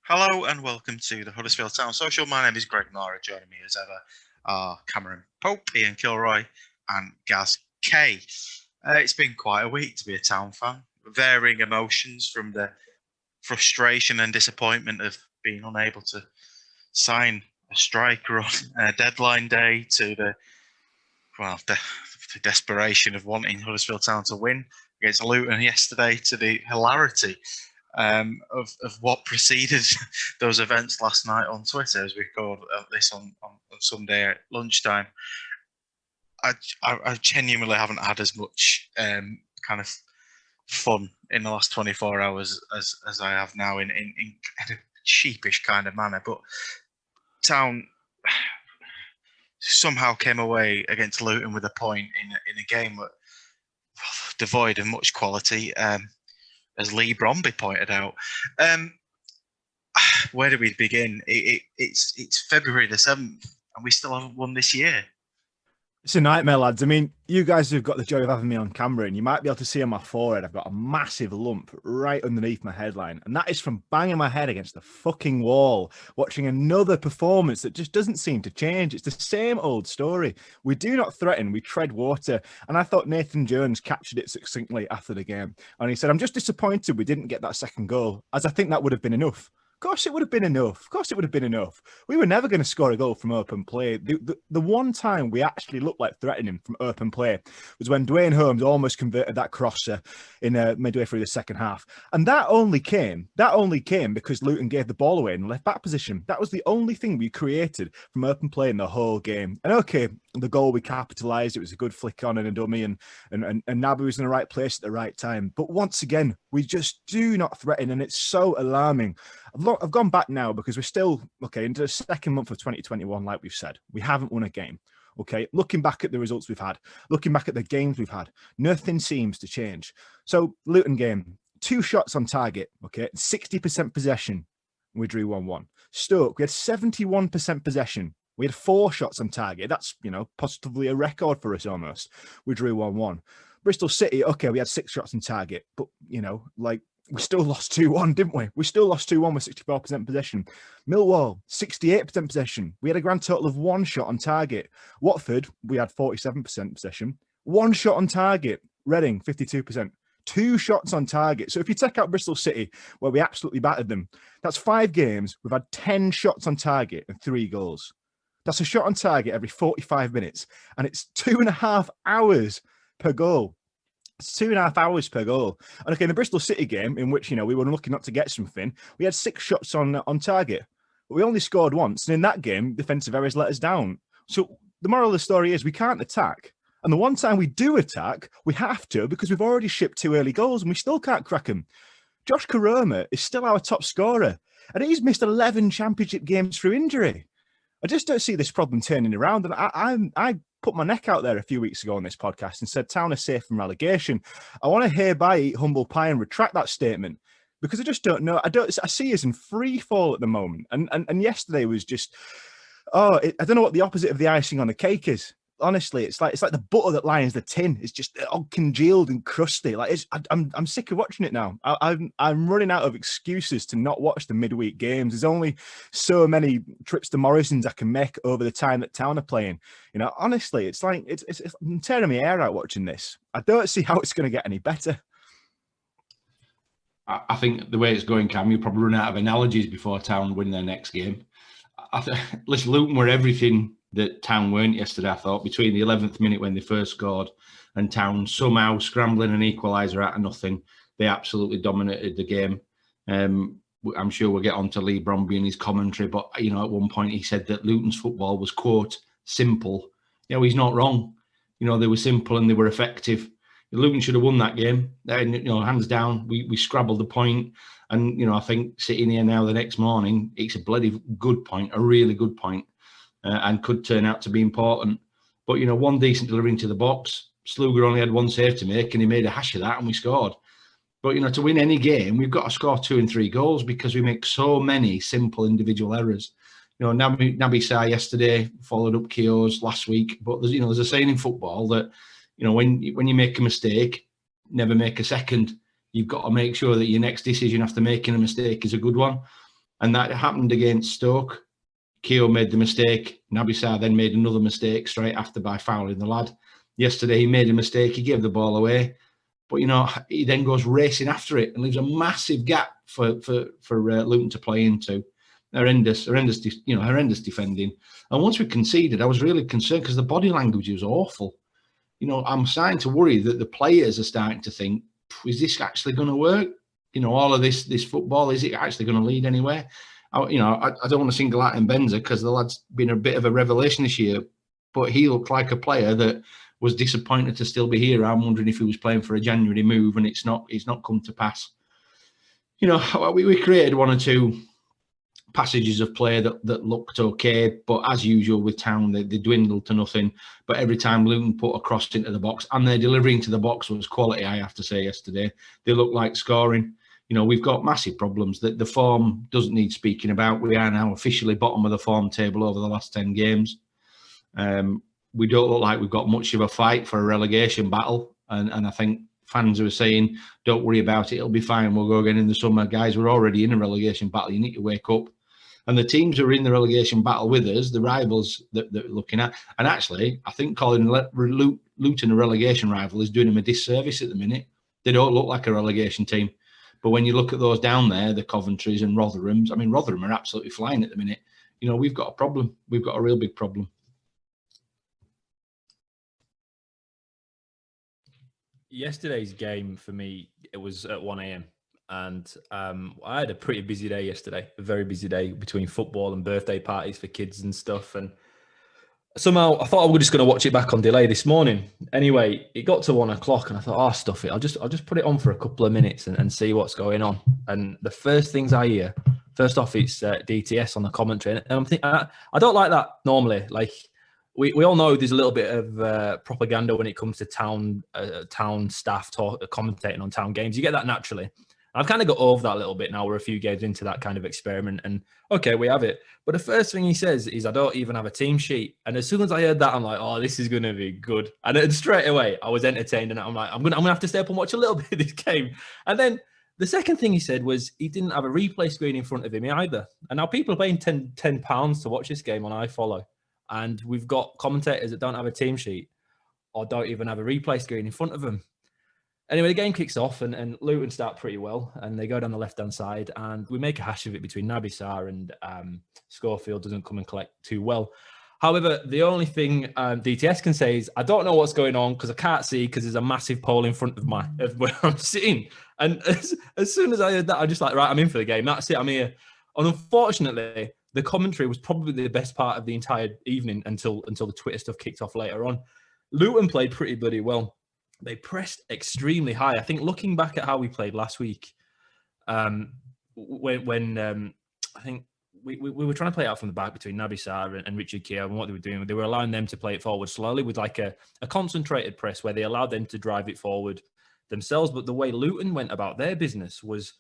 Hello and welcome to the Huddersfield Town Social. My name is Greg Marah. Joining me as ever are Cameron Pope, Ian Kilroy, and Kaye. It's been quite a week to be a Town fan. Varying emotions from the frustration and disappointment of being unable to sign a striker on deadline day to the desperation of wanting Huddersfield Town to win against Luton yesterday to the hilarity of what preceded those events last night on Twitter as we record this on Sunday at lunchtime. I genuinely haven't had as much kind of fun in the last 24 hours as I have now in a sheepish kind of manner. But Town somehow came away against Luton with a point in a game devoid of much quality. As Lee Bromby pointed out. Where do we begin? It's February the 7th, and we still haven't won this year. It's a nightmare, lads. I mean, you guys have got the joy of having me on camera, and you might be able to see on my forehead, I've got a massive lump right underneath my headline, and that is from banging my head against the fucking wall, watching another performance that just doesn't seem to change. It's the same old story. We do not threaten, we tread water, and I thought Nathan Jones captured it succinctly after the game, and he said, I'm just disappointed we didn't get that second goal, as I think that would have been enough. Of course it would have been enough. Of course it would have been enough. We were never going to score a goal from open play. The one time we actually looked like threatening from open play was when Dwayne Holmes almost converted that crosser in midway through the second half. And that only came because Luton gave the ball away in the left back position. That was the only thing we created from open play in the whole game. And okay, the goal we capitalised. It was a good flick on and a dummy, and Naby was in the right place at the right time. But once again, we just do not threaten, and it's so alarming. I've gone back now because we're still, into the second month of 2021, like we've said. We haven't won a game, okay? Looking back at the results we've had, looking back at the games we've had, nothing seems to change. So, Luton game, 2 shots on target, okay? 60% possession, we drew 1-1. Stoke, we had 71% possession. We had 4 shots on target. That's, positively a record for us almost. We drew 1-1. Bristol City, okay, we had 6 shots on target, but, we still lost 2-1, didn't we? We still lost 2-1 with 64% possession. Millwall, 68% possession. We had a grand total of 1 shot on target. Watford, we had 47% possession. 1 shot on target. Reading, 52%. 2 shots on target. So if you take out Bristol City, where we absolutely battered them, that's 5 games. We've had 10 shots on target and 3 goals. That's a shot on target every 45 minutes. And it's 2.5 hours per goal. It's 2.5 hours per goal. And okay, in the Bristol City game, in which, we were lucky not to get something, we had 6 shots on target. But we only scored once. And in that game, defensive errors let us down. So the moral of the story is we can't attack. And the one time we do attack, we have to because we've already shipped 2 early goals and we still can't crack them. Josh Koroma is still our top scorer. And he's missed 11 championship games through injury. I just don't see this problem turning around. And I put my neck out there a few weeks ago on this podcast and said Town are safe from relegation. I want to hereby eat humble pie and retract that statement because I just don't know. I see us in free fall at the moment. And yesterday was just, I don't know what the opposite of the icing on the cake is. Honestly, it's like the butter that lines the tin. It's just all congealed and crusty. I'm sick of watching it now. I'm running out of excuses to not watch the midweek games. There's only so many trips to Morrison's I can make over the time that Town are playing. Honestly, it's I'm tearing my hair out watching this. I don't see how it's going to get any better. I think the way it's going, Cam, you'll probably run out of analogies before Town win their next game. Listen, Luton were everything that Town weren't yesterday, I thought, between the 11th minute when they first scored and Town somehow scrambling an equaliser out of nothing. They absolutely dominated the game. I'm sure we'll get on to Lee Bromby and his commentary, but, at one point he said that Luton's football was, quote, simple. He's not wrong. They were simple and they were effective. Luton should have won that game. Hands down, we scrabbled the point. And, I think sitting here now the next morning, it's a bloody good point, a really good point. And could turn out to be important. But, one decent delivery into the box. Sluga only had 1 save to make and he made a hash of that and we scored. But, to win any game, we've got to score 2 and 3 goals because we make so many simple individual errors. Naby Sarr yesterday followed up Keogh's last week. But, there's a saying in football that, when you make a mistake, never make a second. You've got to make sure that your next decision after making a mistake is a good one. And that happened against Stoke. Kaye made the mistake. Naby Sarr then made another mistake straight after by fouling the lad. Yesterday, he made a mistake. He gave the ball away. But, he then goes racing after it and leaves a massive gap for Luton to play into. Horrendous defending. And once we conceded, I was really concerned because the body language was awful. I'm starting to worry that the players are starting to think, is this actually going to work? All of this football, is it actually going to lead anywhere? I don't want to single out Mbenza because the lad's been a bit of a revelation this year, but he looked like a player that was disappointed to still be here. I'm wondering if he was playing for a January move, and it's not come to pass. We created one or two passages of play that looked okay, but as usual with Town, they dwindled to nothing. But every time Luton put a cross into the box, and their delivery into the box was quality, I have to say, yesterday. They looked like scoring. We've got massive problems. The form doesn't need speaking about. We are now officially bottom of the form table over the last 10 games. We don't look like we've got much of a fight for a relegation battle. And I think fans who are saying, don't worry about it, it'll be fine, we'll go again in the summer. Guys, we're already in a relegation battle. You need to wake up. And the teams who are in the relegation battle with us, the rivals that we're looking at, and actually, I think calling Luton a relegation rival is doing them a disservice at the minute. They don't look like a relegation team. But when you look at those down there, the Coventrys and Rotherhams, Rotherham are absolutely flying at the minute. We've got a problem. We've got a real big problem. Yesterday's game for me, it was at 1 a.m. And I had a pretty busy day yesterday, a very busy day between football and birthday parties for kids and stuff. And somehow I thought I was just going to watch it back on delay this morning. Anyway, it got to 1 o'clock and I thought, stuff it. I'll just put it on for a couple of minutes and see what's going on. And the first things I hear, first off, it's DTS on the commentary. And I'm thinking, I don't like that normally. Like, we all know there's a little bit of propaganda when it comes to town staff commentating on Town games. You get that naturally. I've kind of got over that a little bit now. We're a few games into that kind of experiment and okay, we have it. But the first thing he says is, I don't even have a team sheet. And as soon as I heard that, I'm like, this is going to be good. And then straight away, I was entertained and I'm like, I'm going to have to stay up and watch a little bit of this game. And then the second thing he said was he didn't have a replay screen in front of him either. And now people are paying £10 to watch this game on iFollow. And we've got commentators that don't have a team sheet or don't even have a replay screen in front of them. Anyway, the game kicks off and Luton start pretty well and they go down the left-hand side and we make a hash of it between Naby Sarr and Schofield doesn't come and collect too well. However, the only thing DTS can say is, I don't know what's going on because I can't see because there's a massive pole in front of where I'm sitting. And as soon as I heard that, I just like, right, I'm in for the game. That's it, I'm here. And unfortunately, the commentary was probably the best part of the entire evening until the Twitter stuff kicked off later on. Luton played pretty bloody well. They pressed extremely high. I think looking back at how we played last week, when I think we were trying to play it out from the back between Naby Sarr and Richard Kaye, and what they were doing, they were allowing them to play it forward slowly with like a concentrated press where they allowed them to drive it forward themselves. But the way Luton went about their business was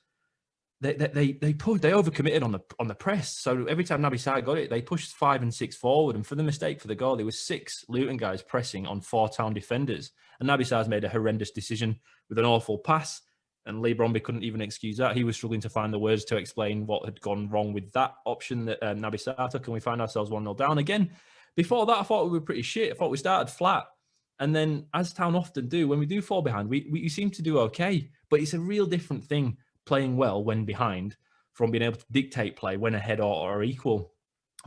they overcommitted on the press. So every time Naby Sarr got it, they pushed 5 and 6 forward. And for the mistake for the goal, there was 6 Luton guys pressing on 4 Town defenders. And Naby Sarr's made a horrendous decision with an awful pass. And Lee Bromby couldn't even excuse that. He was struggling to find the words to explain what had gone wrong with that option that Naby Sarr took. And we find ourselves 1-0 down again. Before that, I thought we were pretty shit. I thought we started flat. And then, as Town often do, when we do fall behind, we seem to do okay. But it's a real different thing playing well when behind from being able to dictate play when ahead or equal.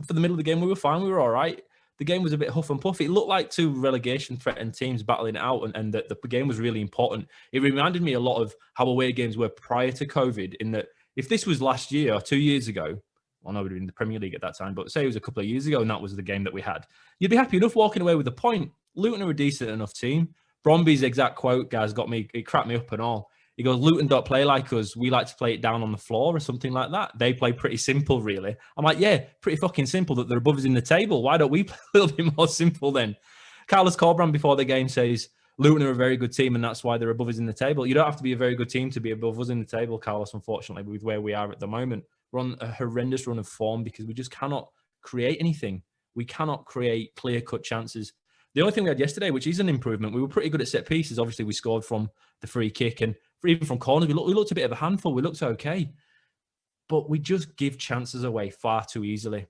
For the middle of the game, we were fine. We were all right. The game was a bit huff and puff. It looked like 2 relegation-threatened teams battling it out, and that the game was really important. It reminded me a lot of how away games were prior to COVID, in that if this was last year or 2 years ago, I know we were in the Premier League at that time, but say it was a couple of years ago and that was the game that we had, you'd be happy enough walking away with a point. Luton are a decent enough team. Bromby's exact quote, guys, it cracked me up and all. He goes, Luton don't play like us. We like to play it down on the floor or something like that. They play pretty simple, really. I'm like, yeah, pretty fucking simple that they're above us in the table. Why don't we play a little bit more simple then? Carlos Corberán before the game says, Luton are a very good team and that's why they're above us in the table. You don't have to be a very good team to be above us in the table, Carlos, unfortunately, with where we are at the moment. We're on a horrendous run of form because we just cannot create anything. We cannot create clear-cut chances. The only thing we had yesterday, which is an improvement, we were pretty good at set pieces. Obviously, we scored from the free kick and even from corners. We looked a bit of a handful. We looked okay. but we just give chances away far too easily.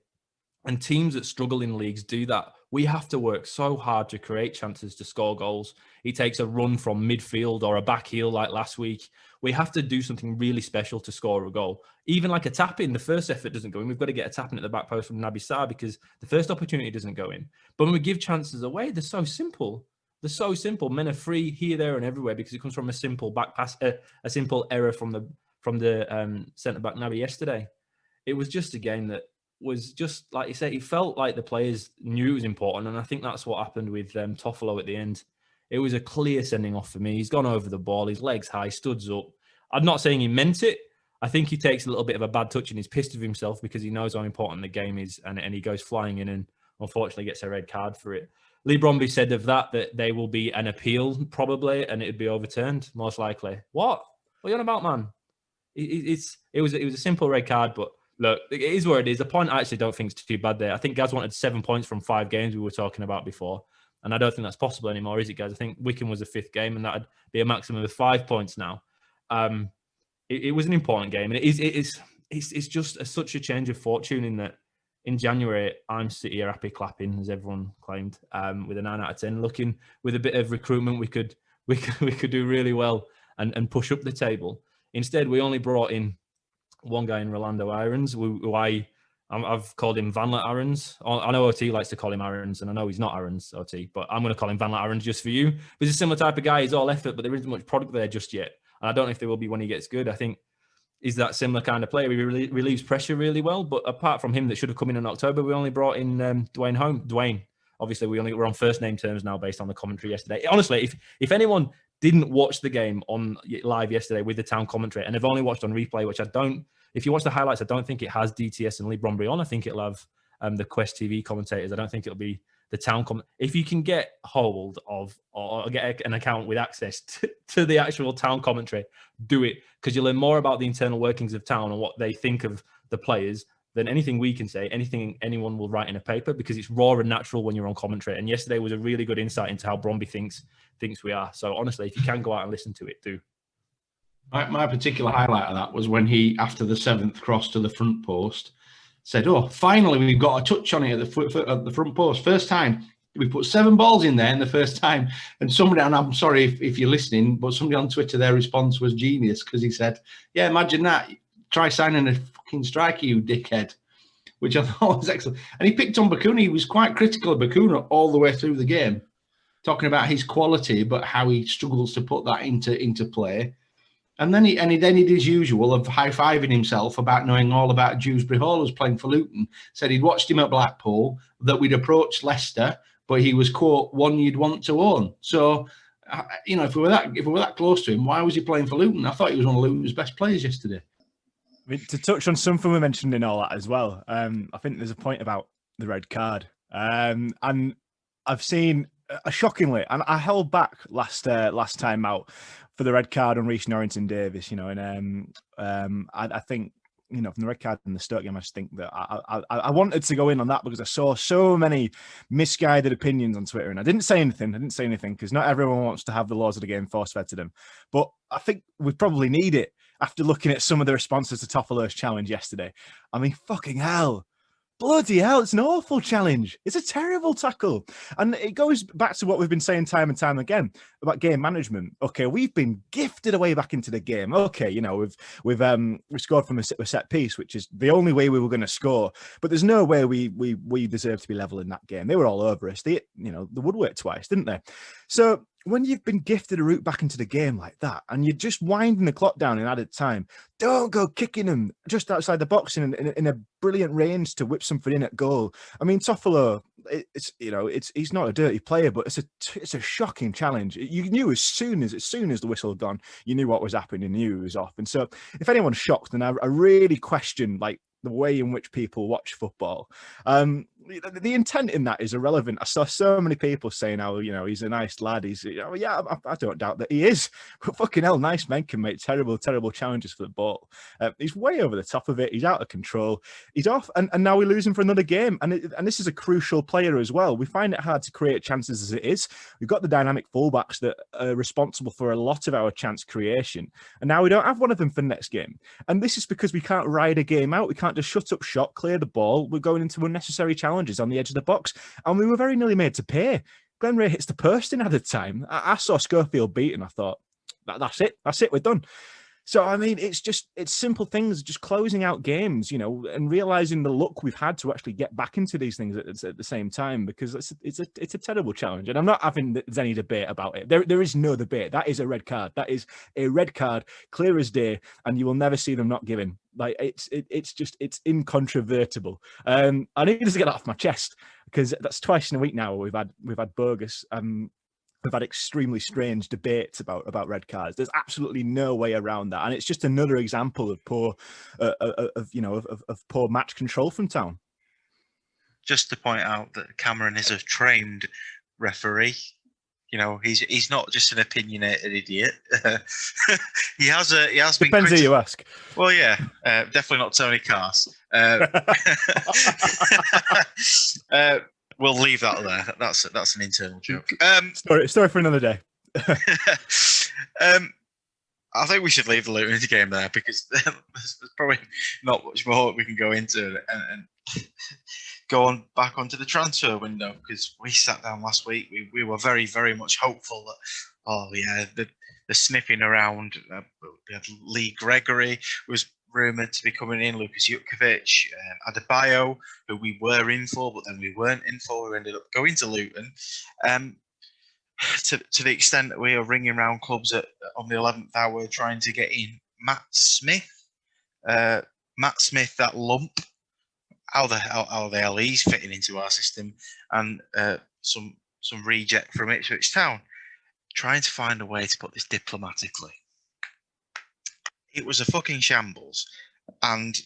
And teams that struggle in leagues do that. We have to work so hard to create chances to score goals. It takes a run from midfield or a back heel like last week. We have to do something really special to score a goal. Even like a tap-in, the first effort doesn't go in. We've got to get a tap-in at the back post from Naby Sarr because the first opportunity doesn't go in. But when we give chances away, they're so simple. They're so simple. Men are free here, there, and everywhere because it comes from a simple back pass, a simple error from the centre-back Naby yesterday. It was just a game that was just, like you say, it felt like the players knew it was important. And I think that's what happened with Toffolo at the end. It was a clear sending off for me. He's gone over the ball, his legs high, studs up. I'm not saying he meant it. I think he takes a little bit of a bad touch and he's pissed with himself because he knows how important the game is. And he goes flying in and unfortunately gets a red card for it. Lee Bromby said of that there will be an appeal probably and it'd be overturned most likely. What are you on about, man? It was a simple red card, but look, it is where it is. The point I actually don't think is too bad there. I think Gaz wanted 7 points from 5 games we were talking about before. And I don't think that's possible anymore, is it, guys? I think Wycombe was the 5th game and that'd be a maximum of 5 points now. It was an important game. And it's just such a change of fortune in that in January, I'm sitting here happy clapping, as everyone claimed, with a 9 out of 10. Looking with a bit of recruitment, we could do really well and push up the table. Instead, we only brought in one guy in Rolando Irons, who I've called him Vanlet Irons. I know OT likes to call him Irons, and I know he's not Irons, OT, but I'm going to call him Vanlet Irons just for you. He's a similar type of guy. He's all effort, but there isn't much product there just yet. And I don't know if there will be when he gets good. I think he's that similar kind of player. He relieves pressure really well, but apart from him that should have come in October, we only brought in Dwayne Home. Dwayne, obviously, we're on first name terms now based on the commentary yesterday. Honestly, if anyone didn't watch the game on live yesterday with the town commentary and have only watched on replay, which I don't, if you watch the highlights, I don't think it has DTS and Lee Bromby on. I think it'll have the Quest TV commentators. I don't think it'll be the town if you can get hold of or get an account with access to the actual town commentary, do it, because you learn more about the internal workings of town and what they think of the players than anything we can say, anything anyone will write in a paper, because it's raw and natural when you're on commentary. And yesterday was a really good insight into how Bromby thinks we are. So honestly, if you can go out and listen to it, do. My particular highlight of that was when he, after the 7th cross to the front post, said, "Oh, finally we've got a touch on it at the front post. First time we put 7 balls in there in the first time." And somebody, and I'm sorry if you're listening, but somebody on Twitter, their response was genius, because he said, "Yeah, imagine that. Try signing a fucking striker, you dickhead," which I thought was excellent. And he picked on Bakuna. He was quite critical of Bakuna all the way through the game, talking about his quality, but how he struggles to put that into play. And then he did his usual of high-fiving himself about knowing all about Dewsbury Hall, who was playing for Luton. Said he'd watched him at Blackpool, that we'd approached Leicester, but he was, quote, one you'd want to own. So, if we were that close to him, why was he playing for Luton? I thought he was one of Luton's best players yesterday. I mean, to touch on something we mentioned in all that as well, I think there's a point about the red card. And I've seen, shockingly, and I held back last time out for the red card on Reece Norrington-Davies, and I think, from the red card in the Stoke game, I just think that I wanted to go in on that because I saw so many misguided opinions on Twitter, and I didn't say anything because not everyone wants to have the laws of the game force-fed to them. But I think we probably need it after looking at some of the responses to Toffolo's challenge yesterday. I mean, fucking hell. Bloody hell, it's an awful challenge. It's a terrible tackle. And it goes back to what we've been saying time and time again about game management. Okay, we've been gifted a way back into the game. Okay, we've scored from a set piece, which is the only way we were going to score. But there's no way we deserve to be level in that game. They were all over us. They woodworked twice, didn't they? So when you've been gifted a route back into the game like that, and you're just winding the clock down in added time, don't go kicking them just outside the box in a brilliant range to whip something in at goal. I mean, Toffolo, he's not a dirty player, but it's a shocking challenge. You knew as soon as the whistle had gone, you knew what was happening, and knew he was off. And so, if anyone's shocked, then I really question the way in which people watch football. the intent in that is irrelevant. I saw so many people saying, "Oh, he's a nice lad." He's, yeah, I don't doubt that he is. But fucking hell, nice men can make terrible, terrible challenges for the ball. He's way over the top of it. He's out of control. He's off, and now we lose him for another game. And this is a crucial player as well. We find it hard to create chances as it is. We've got the dynamic fullbacks that are responsible for a lot of our chance creation, and now we don't have one of them for next game. And this is because we can't ride a game out. We can't just shut up shop, clear the ball. We're going into unnecessary challenges on the edge of the box, and we were very nearly made to pay. Glenn Ray hits the post in added time. I saw Schofield beaten. I thought, that's it, we're done. So, I mean, it's simple things, just closing out games, and realizing the luck we've had to actually get back into these things at the same time, because it's a terrible challenge. And I'm not having any debate about it. There is no debate. That is a red card. That is a red card, clear as day, and you will never see them not giving. Like, it's incontrovertible. I need to get that off my chest, because that's twice in a week now we've had bogus. We've had extremely strange debates about red cards. There's absolutely no way around that, and it's just another example of poor match control from Town. Just to point out that Cameron is a trained referee. He's not just an opinionated idiot. he has been. Depends who you ask. Well, yeah, definitely not Tony Cars. We'll leave that there. That's an internal joke. Story for another day. I think we should leave the Luton game there, because there's probably not much more we can go into and go on back onto the transfer window, because we sat down last week. We were very, very much hopeful that the sniffing around. We had Lee Gregory was rumoured to be coming in, Lucas Jutkovic, Adebayo, who we were in for, but then we weren't in for. We ended up going to Luton. To the extent that we are ringing around clubs on the 11th hour trying to get in Matt Smith. Matt Smith, that lump. How the hell he's fitting into our system, and some reject from Ipswich Town. Trying to find a way to put this diplomatically. It was a fucking shambles, and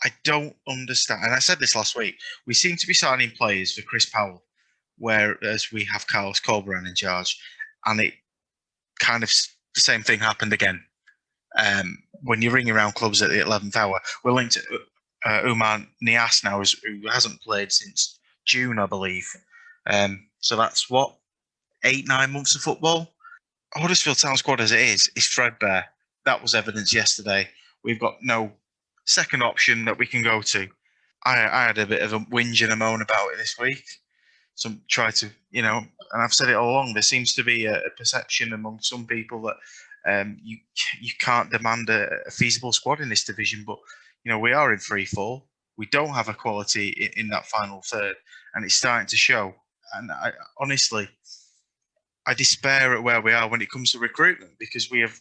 I don't understand. And I said this last week. We seem to be signing players for Chris Powell, whereas we have Carlos Colbrand in charge, and it kind of the same thing happened again. When you're ringing around clubs at the 11th hour, we're linked to Umar Nias now, who hasn't played since June, I believe. So that's 8-9 months of football. Huddersfield Town squad as it is threadbare. That was evidence yesterday. We've got no second option that we can go to. I had a bit of a whinge and a moan about it this week. And I've said it all along, there seems to be a perception among some people that you can't demand a feasible squad in this division, but we are in 3-4. We don't have a quality in that final third, and it's starting to show. And I honestly despair at where we are when it comes to recruitment, because we have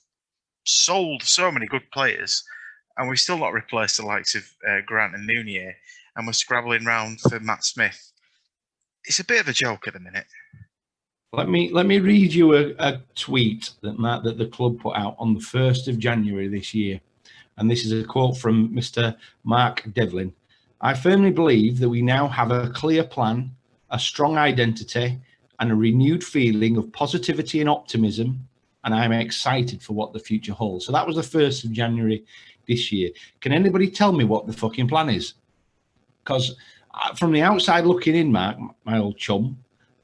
sold so many good players, and we've still not replaced the likes of Grant and Nounier, and we're scrabbling round for Matt Smith. It's a bit of a joke at the minute. Let me read you a tweet that the club put out on the 1st of January this year. And this is a quote from Mr. Mark Devlin. "I firmly believe that we now have a clear plan, a strong identity, and a renewed feeling of positivity and optimism, and I'm excited for what the future holds." So that was the 1st of January this year. Can anybody tell me what the fucking plan is? Because from the outside looking in, Mark, my old chum,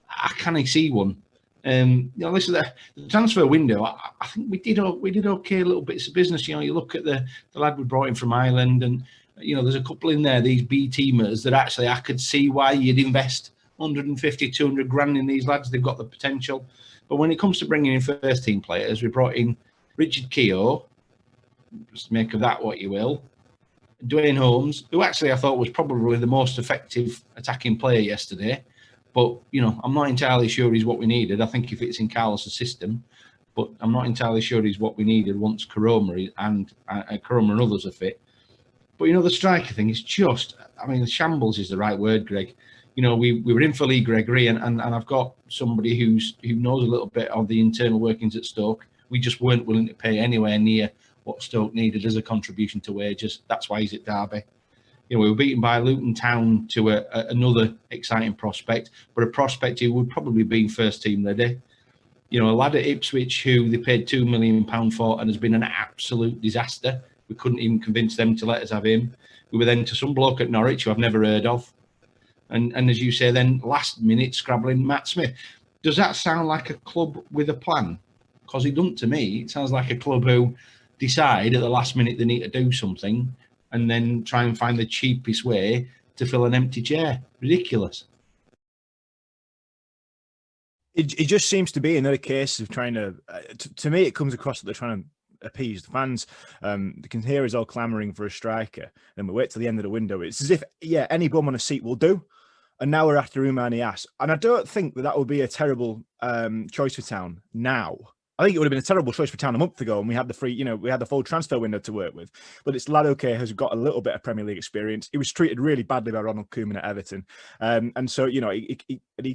I can't see one. Listen, the transfer window, I think we did okay little bits of business. You look at the lad we brought in from Ireland, and there's a couple in there, these B teamers, that actually I could see why you'd invest 150, 200 grand in these lads. They've got the potential. But when it comes to bringing in first team players, we brought in Richard Kaye, just make of that what you will. Dwayne Holmes, who actually I thought was probably the most effective attacking player yesterday. But, I'm not entirely sure he's what we needed. I think he fits in Carlos' system, but I'm not entirely sure he's what we needed once Karoma and others are fit. But, the striker thing is just, shambles is the right word, Greg. We were in for Lee Gregory, and I've got somebody who knows a little bit of the internal workings at Stoke. We just weren't willing to pay anywhere near what Stoke needed as a contribution to wages. That's why he's at Derby. We were beaten by Luton Town to another exciting prospect, but a prospect who would probably be first team ready. A lad at Ipswich who they paid £2 million for and has been an absolute disaster. We couldn't even convince them to let us have him. We were then to some bloke at Norwich who I've never heard of. And as you say, then last minute scrabbling Matt Smith. Does that sound like a club with a plan? Because it doesn't to me. It sounds like a club who decide at the last minute they need to do something and then try and find the cheapest way to fill an empty chair. Ridiculous. It just seems to be another case of trying to me, it comes across that they're trying to appease the fans. They can hear us all clamouring for a striker. Then we wait till the end of the window. It's as if, any bum on a seat will do. And now we're after Oumar Niasse. And I don't think that would be a terrible choice for Town now. I think it would have been a terrible choice for Town a month ago, and we had the full transfer window to work with. But it's Ladoke has got a little bit of Premier League experience. He was treated really badly by Ronald Koeman at Everton, and so he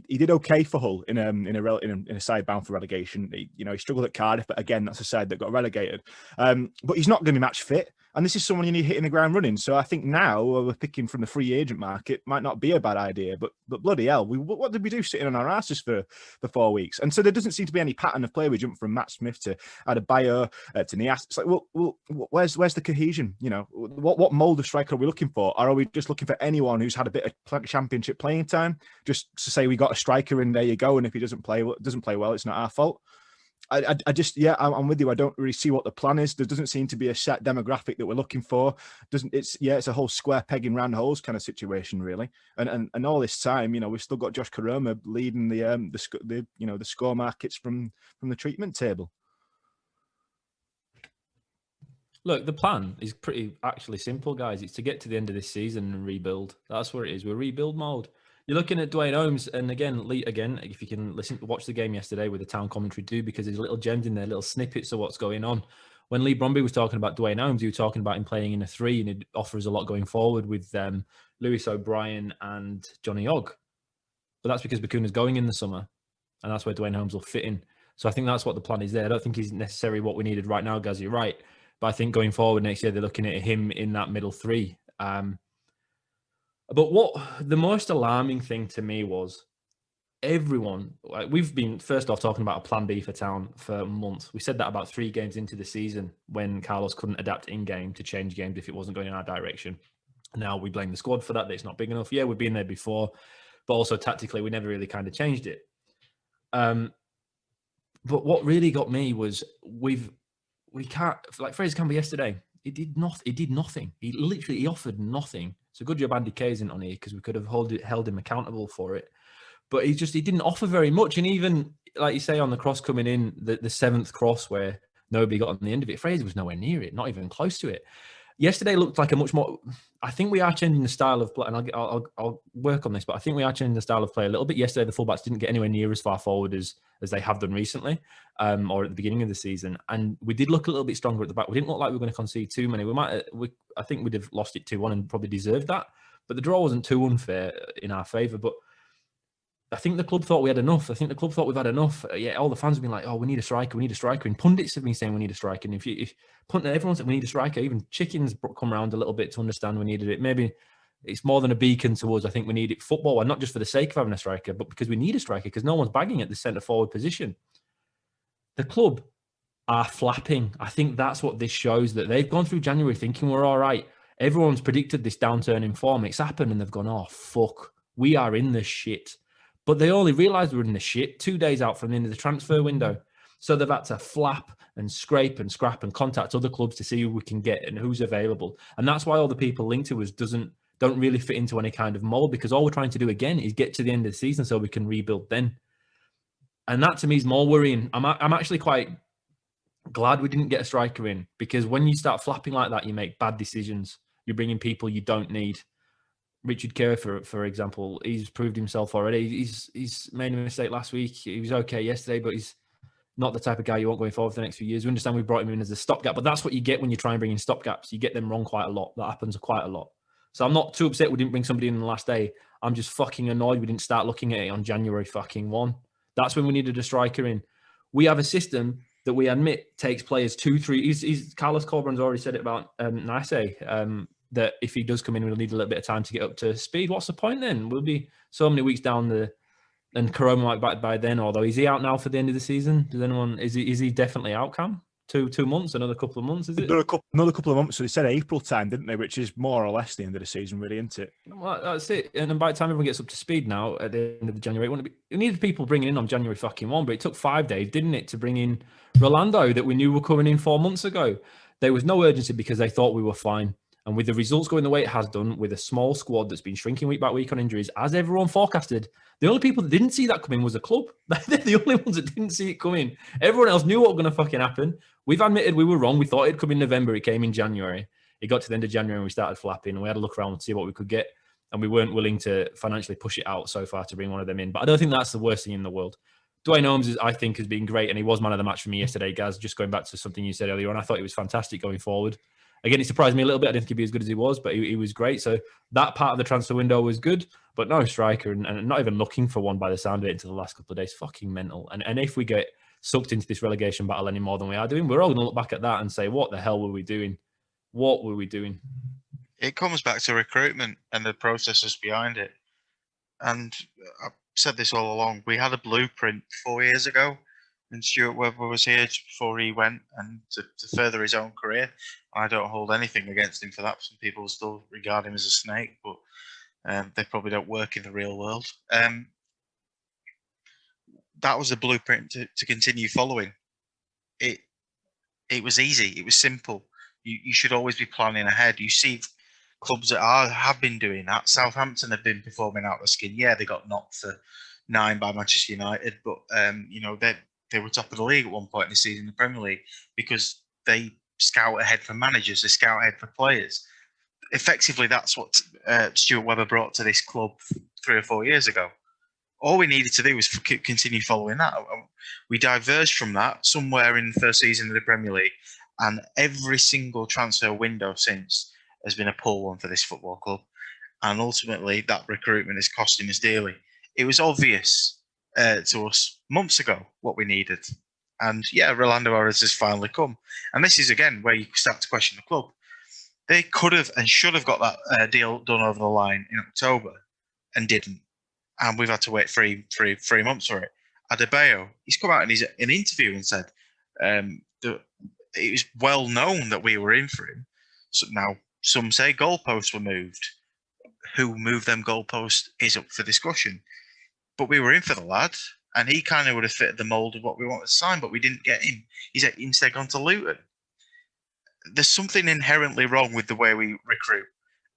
did okay for Hull in a side bound for relegation. He struggled at Cardiff, but again, that's a side that got relegated. But he's not going to be match fit. And this is someone you need hitting the ground running. So I think now we're picking from the free agent market might not be a bad idea. But bloody hell, what did we do sitting on our asses for 4 weeks? And so there doesn't seem to be any pattern of play. We jump from Matt Smith to Adebayo to Niasse. It's like, well, where's the cohesion? What mould of striker are we looking for? Or are we just looking for anyone who's had a bit of championship playing time? Just to say we got a striker and there you go. And if he doesn't play well, it's not our fault. I'm with you. I don't really see what the plan is. There doesn't seem to be a set demographic that we're looking for. It's a whole square pegging round holes kind of situation, really. And all this time, we've still got Josh Karoma leading the score markets from the treatment table. Look, the plan is pretty actually simple, guys. It's to get to the end of this season and rebuild. That's where it is. We're rebuild mode. You're looking at Duane Holmes, and again, if you can watch the game yesterday with the Town commentary too, because there's little gems in there, little snippets of what's going on. When Lee Bromby was talking about Duane Holmes, he was talking about him playing in a 3, and it offers a lot going forward with Lewis O'Brien and Johnny Ogg. But that's because Bakuna's going in the summer, and that's where Duane Holmes will fit in. So I think that's what the plan is there. I don't think he's necessarily what we needed right now, Gaz, you're right. But I think going forward next year, they're looking at him in that middle 3. But what the most alarming thing to me was everyone, we've been first off talking about a plan B for Town for months. We said that about 3 games into the season when Carlos couldn't adapt in game to change games if it wasn't going in our direction. Now we blame the squad for that it's not big enough. Yeah, we've been there before, but also tactically, we never really kind of changed it. But what really got me was we can't, like Fraser Campbell yesterday, he did nothing. He offered nothing. It's a good job Andy Kaye isn't on here because we could have held him accountable for it. But he didn't offer very much. And even, like you say, on the cross coming in, the 7th cross where nobody got on the end of it, Fraser was nowhere near it, not even close to it. Yesterday looked like a much more... I think we are changing the style of play, and I'll work on this, but I think we are changing the style of play a little bit. Yesterday, the fullbacks didn't get anywhere near as far forward as they have done recently, or at the beginning of the season. And we did look a little bit stronger at the back. We didn't look like we were going to concede too many. I think we'd have lost it 2-1 and probably deserved that. But the draw wasn't too unfair in our favour. But I think the club thought we had enough. I think the club thought we've had enough. Yeah, all the fans have been like, "Oh, we need a striker. We need a striker." And pundits have been saying we need a striker. And if everyone said we need a striker, even Chickens come around a little bit to understand we needed it. Maybe it's more than a beacon towards, I think we need it football, and not just for the sake of having a striker, but because we need a striker, because no one's bagging at the centre forward position. The club are flapping. I think that's what this shows, that they've gone through January thinking we're all right. Everyone's predicted this downturn in form. It's happened, and they've gone, "Oh, fuck, we are in the shit." But they only realised we're in the shit 2 days out from the end of the transfer window. So they've had to flap and scrape and scrap and contact other clubs to see who we can get and who's available. And that's why all the people linked to us don't really fit into any kind of mold, because all we're trying to do again is get to the end of the season so we can rebuild then. And that to me is more worrying. I'm actually quite glad we didn't get a striker in, because when you start flapping like that, you make bad decisions. You're bringing people you don't need. Richard Kaye, for example, he's proved himself already. He's made a mistake last week. He was okay yesterday, but he's not the type of guy you want going forward for the next few years. We understand we brought him in as a stopgap, but that's what you get when you try and bring in stopgaps. You get them wrong quite a lot. That happens quite a lot. So I'm not too upset we didn't bring somebody in the last day. I'm just fucking annoyed we didn't start looking at it on January fucking 1. That's when we needed a striker in. We have a system that we admit takes players 2-3. Carlos Corberan's already said it about Niasse. that if he does come in, we'll need a little bit of time to get up to speed. What's the point then? We'll be so many weeks down and Corona might be back by then. Although, is he out now for the end of the season? Does anyone? Is he definitely out, Cam? 2 months, another couple of months, is it? Another couple of months. So they said April time, didn't they? Which is more or less the end of the season, really, isn't it? Well, that's it. And then by the time everyone gets up to speed now at the end of the January, we needed people bringing in on January fucking 1, but it took 5 days, didn't it, to bring in Rolando that we knew were coming in 4 months ago. There was no urgency because they thought we were fine. And with the results going the way it has done, with a small squad that's been shrinking week by week on injuries, as everyone forecasted, the only people that didn't see that coming was the club. They're the only ones that didn't see it coming. Everyone else knew what was going to fucking happen. We've admitted we were wrong. We thought it'd come in November. It came in January. It got to the end of January and we started flapping. And we had to look around and see what we could get. And we weren't willing to financially push it out so far to bring one of them in. But I don't think that's the worst thing in the world. Dwayne Holmes, I think, has been great. And he was man of the match for me yesterday, Gaz. Just going back to something you said earlier on, I thought he was fantastic going forward. Again, it surprised me a little bit. I didn't think he'd be as good as he was, but he was great. So that part of the transfer window was good, but no striker and not even looking for one by the sound of it until the last couple of days. Fucking mental. And if we get sucked into this relegation battle any more than we are doing, we're all going to look back at that and say, what the hell were we doing? What were we doing? It comes back to recruitment and the processes behind it. And I've said this all along. We had a blueprint 4 years ago, and Stuart Webber was here before he went and to further his own career. I don't hold anything against him for that. Some people still regard him as a snake, but they probably don't work in the real world. That was a blueprint to continue following. It was easy. It was simple. You should always be planning ahead. You see clubs that have been doing that. Southampton have been performing out of the skin. Yeah, they got knocked for 9 by Manchester United, but they were top of the league at one point in the season in the Premier League because they scout ahead for managers, they scout ahead for players. Effectively, that's what Stuart Webber brought to this club 3 or 4 years ago. All we needed to do was continue following that. We diverged from that somewhere in the first season of the Premier League, and every single transfer window since has been a poor one for this football club. And ultimately, that recruitment is costing us dearly. It was obvious to us months ago what we needed. And yeah, Rolando Arias has finally come. And this is, again, where you start to question the club. They could have and should have got that deal done over the line in October and didn't. And we've had to wait three months for it. Adebayo, he's come out in an interview and said that it was well known that we were in for him. So now, some say goalposts were moved. Who moved them goalposts is up for discussion. But we were in for the lad, and he kind of would have fit the mould of what we wanted to sign, but we didn't get him. He's instead gone to Luton. There's something inherently wrong with the way we recruit.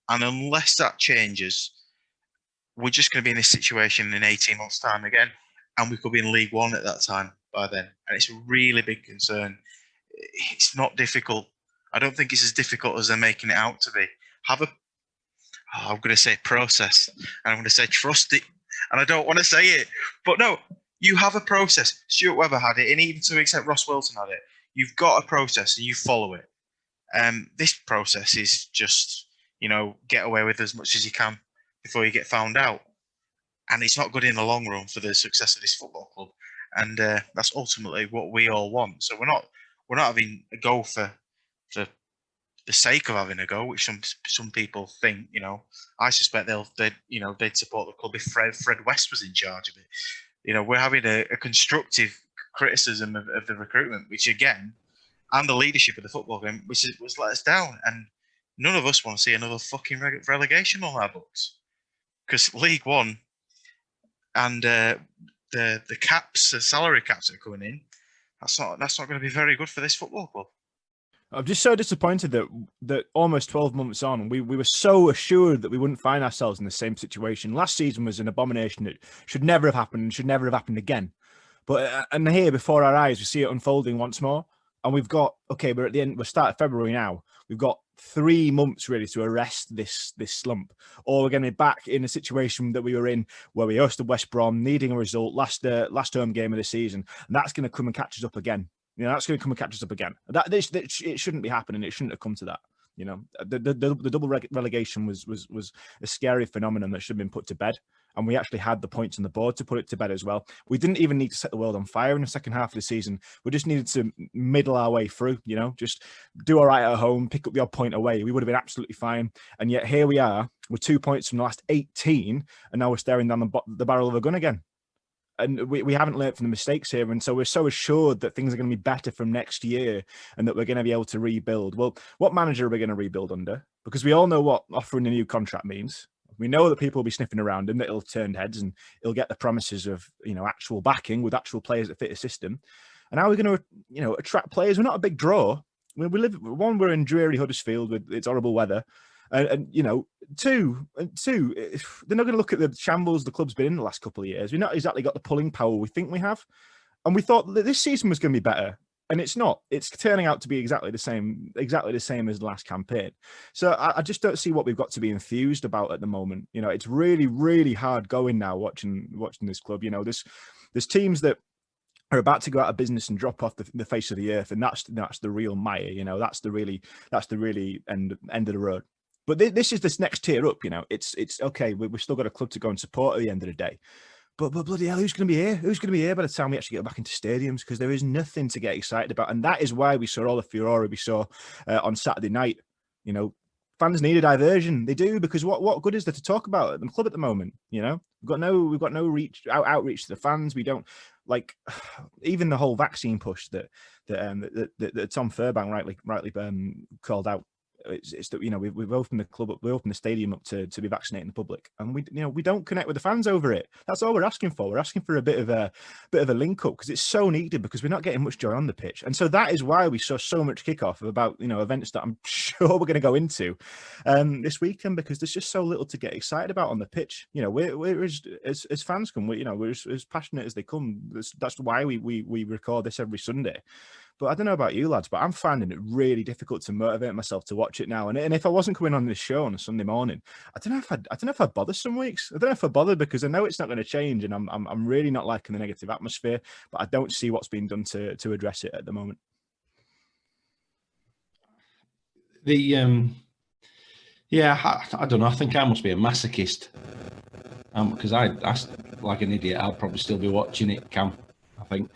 And unless that changes, we're just going to be in this situation in 18 months' time again, and we could be in League One at that time by then. And it's a really big concern. It's not difficult. I don't think it's as difficult as they're making it out to be. I'm going to say process, and I'm going to say trust it, and I don't want to say it. But no, you have a process. Stuart Webber had it, and even to an extent Ross Wilton had it. You've got a process, and you follow it. This process is just, get away with as much as you can before you get found out. And it's not good in the long run for the success of this football club. And that's ultimately what we all want. So we're not having a go for the sake of having a go, which some people think. I suspect they'd support the club if Fred West was in charge of it. We're having a constructive criticism of the recruitment, which again, and the leadership of the football game, which was let us down. And none of us want to see another fucking relegation on our books, because League One and the caps, the salary caps that are coming in, that's not going to be very good for this football club. I'm just so disappointed that almost 12 months on, we were so assured that we wouldn't find ourselves in the same situation. Last season was an abomination that should never have happened and should never have happened again. But and here before our eyes, we see it unfolding once more. And we're at the end, we're start of February now. We've got 3 months really to arrest this slump. Or we're going to be back in a situation that we were in where we hosted West Brom, needing a result, last home game of the season. And that's going to come and catch us up again. That's going to come and catch us up again. It shouldn't be happening. It shouldn't have come to that. The double relegation was a scary phenomenon that should have been put to bed. and we actually had the points on the board to put it to bed as well. We didn't even need to set the world on fire in the second half of the season. We just needed to middle our way through, you know, just do all right at home, pick up the odd point away. We would have been absolutely fine. And yet here we are with 2 points from the last 18, and now we're staring down the barrel of a gun again. And we haven't learned from the mistakes here. And so we're so assured that things are going to be better from next year and that we're going to be able to rebuild. Well, what manager are we going to rebuild under? Because we all know what offering a new contract means. We know that people will be sniffing around him, that he'll turn heads and he'll get the promises of, you know, actual backing with actual players that fit his system. And how are we going to, you know, attract players? We're not a big draw. We're in dreary Huddersfield with its horrible weather. And you know, two, they're not going to look at the shambles the club's been in the last couple of years. We've not exactly got the pulling power we think we have. And we thought that this season was going to be better. And it's not. It's turning out to be exactly the same as the last campaign. So I just don't see what we've got to be enthused about at the moment. You know, it's really, really hard going now watching this club. You know, there's teams that are about to go out of business and drop off the face of the earth, and that's the real mire. You know, that's the really end of the road. But this is this next tier up, you know. It's okay. We've still got a club to go and support at the end of the day. But bloody hell, who's going to be here? Who's going to be here by the time we actually get back into stadiums? Because there is nothing to get excited about. And that is why we saw all the furore we saw on Saturday night. You know, fans need a diversion. They do, because what good is there to talk about at the club at the moment? You know, we've got no outreach to the fans. We don't, like, even the whole vaccine push that Tom Furbank rightly called out. It's that, you know, we've opened the club up, we opened the stadium up to be vaccinating the public, and we don't connect with the fans over it. That's all we're asking for. We're asking for a bit of a link up, because it's so needed, because we're not getting much joy on the pitch. And so that is why we saw so much kickoff about, you know, events that I'm sure we're going to go into this weekend, because there's just so little to get excited about on the pitch. You know, we're as fans come, we're as passionate as they come. That's why we record this every Sunday. But I don't know about you lads, but I'm finding it really difficult to motivate myself to watch it now. And if I wasn't coming on this show on a Sunday morning, I don't know if I'd bother some weeks. I don't know if I'd bother, because I know it's not going to change, and I'm really not liking the negative atmosphere. But I don't see what's being done to address it at the moment. I don't know. I think I must be a masochist, because I like an idiot, I'll probably still be watching it. Cam, I think.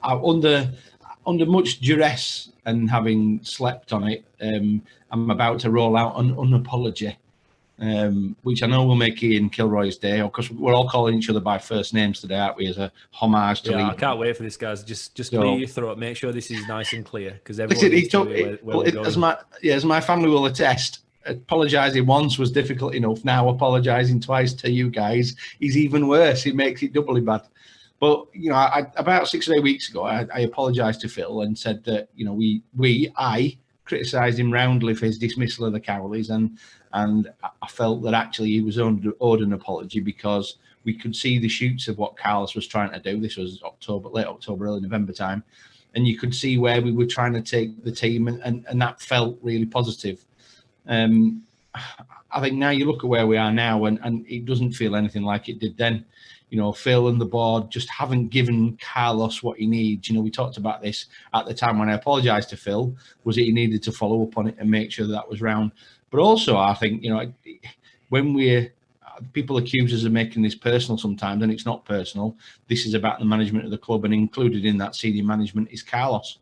Under much duress and having slept on it, I'm about to roll out an apology, which I know will make Ian Kilroy's day. Of course, we're all calling each other by first names today, aren't we? As a homage to Lee. I can't wait for this, guys. Just clear your throat. Make sure this is nice and clear, because everyone needs to know where we're going. As my family will attest, apologising once was difficult enough. Now apologising twice to you guys is even worse. It makes it doubly bad. But, you know, about 6 or 8 weeks ago, I apologised to Phil and said that, you know, I criticised him roundly for his dismissal of the Cowleys, and I felt that actually he was owed an apology, because we could see the shoots of what Carlos was trying to do. This was late October, early November time, and you could see where we were trying to take the team, and that felt really positive. I think now you look at where we are now, and it doesn't feel anything like it did then. You know, Phil and the board just haven't given Carlos what he needs. You know, we talked about this at the time when I apologised to Phil, was that he needed to follow up on it and make sure that was round. But also, I think, you know, when people accuse us of making this personal sometimes, and it's not personal. This is about the management of the club, and included in that senior management is Carlos.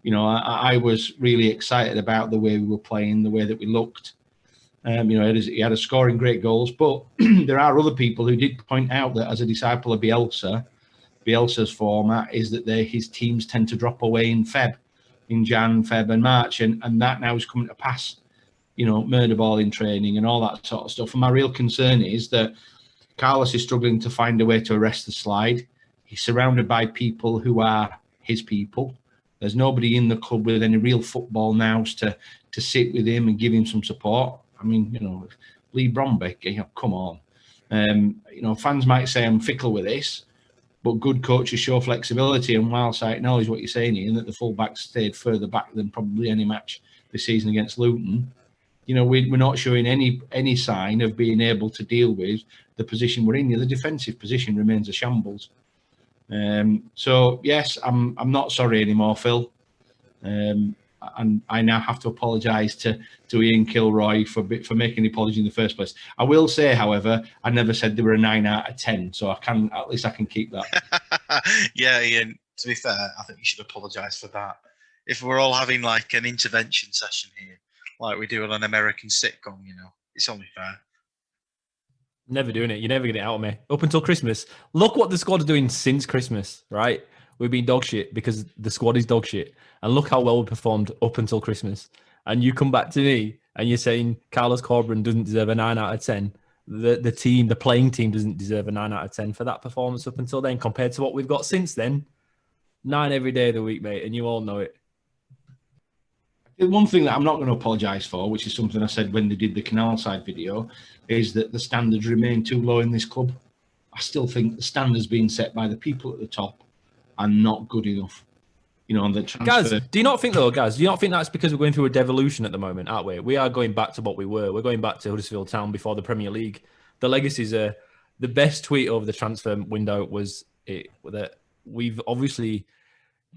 You know, I was really excited about the way we were playing, the way that we looked. You know, he had a scoring great goals, but there are other people who did point out that as a disciple of Bielsa's format is that his teams tend to drop away in Jan, Feb and March, and that now is coming to pass. You know, murder ball in training and all that sort of stuff. And my real concern is that Carlos is struggling to find a way to arrest the slide. He's surrounded by people who are his people. There's nobody in the club with any real football nous to sit with him and give him some support. I mean, you know, Lee Brombeck, you know, come on. You know, fans might say I'm fickle with this, but good coaches show flexibility. And whilst I acknowledge what you're saying, Ian, that the full-back stayed further back than probably any match this season against Luton, you know, we're not showing any sign of being able to deal with the position we're in. The defensive position remains a shambles. So yes, I'm not sorry anymore, Phil. and I now have to apologise to Ian Kilroy for making the apology in the first place. I will say, however, I never said they were a 9 out of 10, so at least I can keep that. Yeah, Ian. To be fair, I think you should apologise for that. If we're all having like an intervention session here, like we do on an American sitcom, it's only fair. Never doing it. You're never getting it out of me. Up until Christmas. Look what the squad is doing since Christmas, right? We've been dog shit because the squad is dog shit. And look how well we performed up until Christmas. And you come back to me and you're saying Carlos Corberan doesn't deserve a 9 out of 10. The playing team doesn't deserve a 9 out of 10 for that performance up until then compared to what we've got since then. 9 every day of the week, mate. And you all know it. The one thing that I'm not going to apologise for, which is something I said when they did the Canal Side video, is that the standards remain too low in this club. I still think the standards being set by the people at the top are not good enough. On the transfer. Guys, do you not think that's because we're going through a devolution at the moment, aren't we? We are going back to what we were. We're going back to Huddersfield Town before the Premier League. The legacies are the best tweet over the transfer window was that we've obviously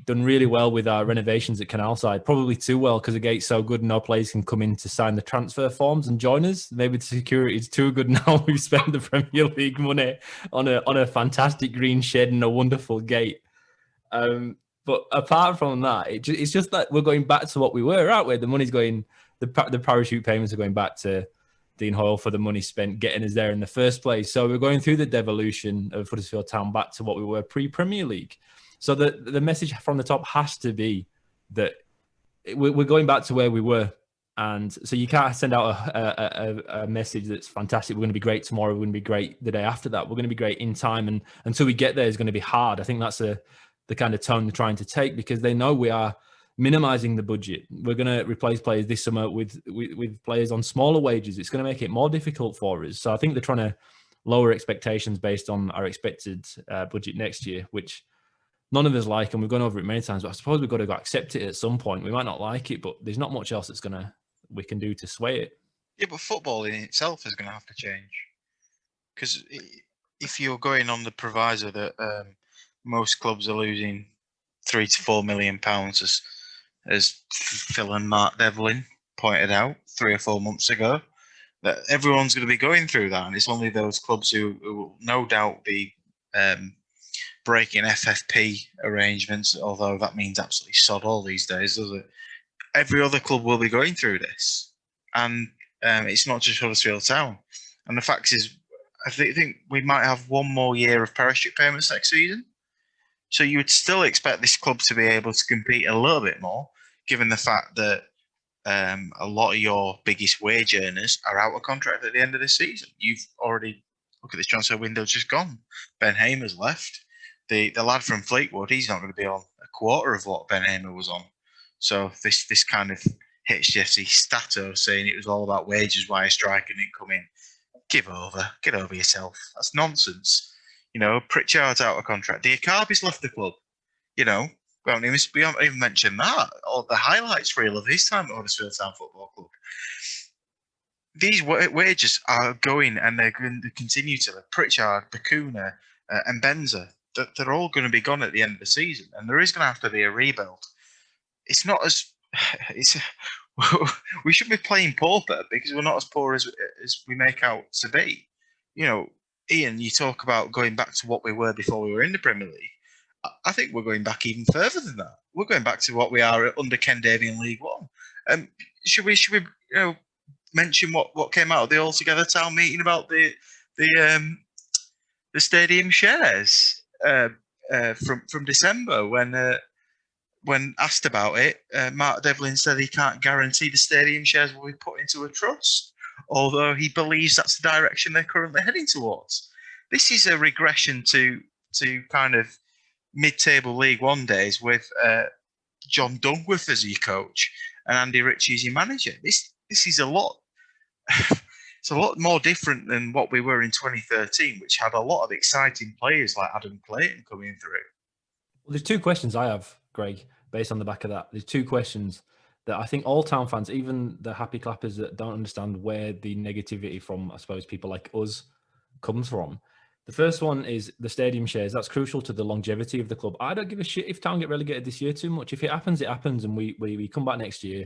done really well with our renovations at Canal Side, probably too well because the gate's so good and no players can come in to sign the transfer forms and join us. Maybe the security is too good now. We've spent the Premier League money on a fantastic green shed and a wonderful gate. But apart from that, it's just that we're going back to what we were, aren't we? The money's going, the parachute payments are going back to Dean Hoyle for the money spent getting us there in the first place. So we're going through the devolution of Huddersfield Town back to what we were pre-Premier League. So the message from the top has to be that we're going back to where we were. And so you can't send out a message that's fantastic. We're going to be great tomorrow. We're going to be great the day after that. We're going to be great in time. And until we get there, it's going to be hard. I think that's the kind of tone they're trying to take because they know we are minimizing the budget. We're going to replace players this summer with players on smaller wages. It's going to make it more difficult for us. So I think they're trying to lower expectations based on our expected budget next year, which none of us like, and we've gone over it many times, but I suppose we've got to accept it at some point. We might not like it, but there's not much else we can do to sway it. Yeah, but football in itself is going to have to change. Because if you're going on the proviso that most clubs are losing £3 to £4 million, as Phil and Mark Devlin pointed out 3 or 4 months ago, that everyone's going to be going through that, and it's only those clubs who will no doubt be breaking FFP arrangements, although that means absolutely sod all these days, does it? Every other club will be going through this, and it's not just Huddersfield Town. And the fact is, I think we might have one more year of parachute payments next season. So you would still expect this club to be able to compete a little bit more, given the fact that a lot of your biggest wage earners are out of contract at the end of this season. You've already, look at this transfer window just gone. Ben Hamer's left. The lad from Fleetwood, he's not going to be on a quarter of what Ben Hamer was on. So this kind of hits Jesse Stato saying it was all about wages, why a striker didn't come in. Get over yourself. That's nonsense. Pritchard's out of contract. Diakabi's left the club. We haven't even mentioned that. Or the highlights reel of his time at Huddersfield Town Football Club. These wages are going, and they're going to continue to. Pritchard, Bakuna, and Benza. They're all going to be gone at the end of the season, and there is going to have to be a rebuild. It's not as we should be playing pauper because we're not as poor as we make out to be. Ian, you talk about going back to what we were before we were in the Premier League. I think we're going back even further than that. We're going back to what we are under Ken Davey in League One. Should we mention what came out of the Altogether Town meeting about the stadium shares from December when asked about it, Mark Devlin said he can't guarantee the stadium shares will be put into a trust, although he believes that's the direction they're currently heading towards. This is a regression to kind of mid-table League One days with John Dungworth as your coach and Andy Ritchie as your manager. This is a lot. It's a lot more different than what we were in 2013, which had a lot of exciting players like Adam Clayton coming through. Well, there's 2 questions I have, Greg, based on the back of that. There's 2 questions that I think all Town fans, even the happy clappers that don't understand where the negativity from, I suppose, people like us comes from. The first one is the stadium shares. That's crucial to the longevity of the club. I don't give a shit if Town get relegated this year too much. If it happens, it happens, and we come back next year.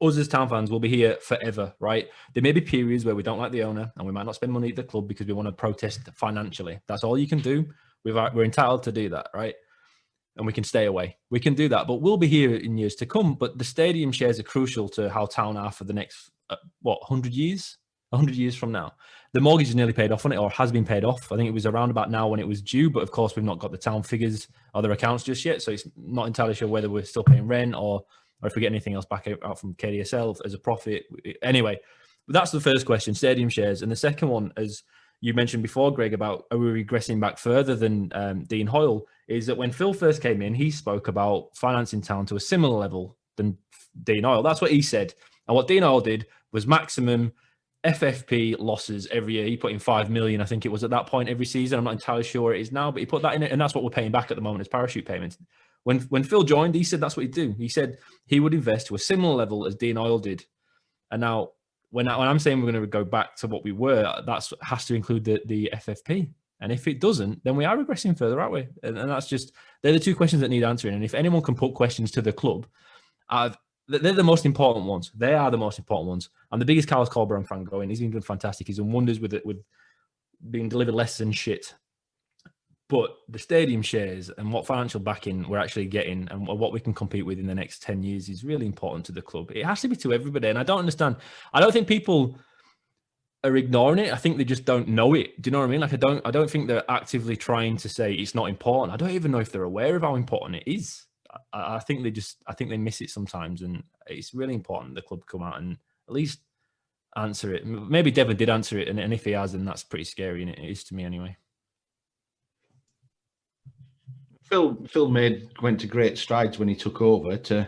Us as Town fans will be here forever, right? There may be periods where we don't like the owner and we might not spend money at the club because we want to protest financially. That's all you can do. We're entitled to do that, right? And we can stay away. We can do that, but we'll be here in years to come. But the stadium shares are crucial to how Town are for the next, 100 years? 100 years from now. The mortgage is nearly paid off on it, or has been paid off. I think it was around about now when it was due, but of course we've not got the Town figures or their accounts just yet, so it's not entirely sure whether we're still paying rent or if we get anything else back out from KDSL as a profit. Anyway, that's the first question, stadium shares. And the second one, as you mentioned before, Greg, about are we regressing back further than Dean Hoyle, is that when Phil first came in, he spoke about financing Town to a similar level than Dean Hoyle. That's what he said. And what Dean Hoyle did was maximum FFP losses every year. He put in 5 million, I think it was at that point, every season. I'm not entirely sure where it is now, but he put that in it, and that's what we're paying back at the moment as parachute payments. When Phil joined, he said that's what he'd do. He said he would invest to a similar level as Dean Hoyle did. And now, when I'm saying we're going to go back to what we were, that has to include the FFP. And if it doesn't, then we are regressing further, aren't we? And that's just, they're the two questions that need answering. And if anyone can put questions to the club, they're the most important ones. They are the most important ones. I'm the biggest Carlos Colburn fan going. He's been doing fantastic. He's done wonders with it, with being delivered less than shit. But the stadium shares and what financial backing we're actually getting and what we can compete with in the next 10 years is really important to the club. It has to be to everybody. And I don't understand. I don't think people are ignoring it. I think they just don't know it. Do you know what I mean? Like, I don't think they're actively trying to say it's not important. I don't even know if they're aware of how important it is. I think they miss it sometimes, and it's really important the club come out and at least answer it. Maybe Devon did answer it, and if he has, then that's pretty scary, and it is to me anyway. Phil went to great strides when he took over to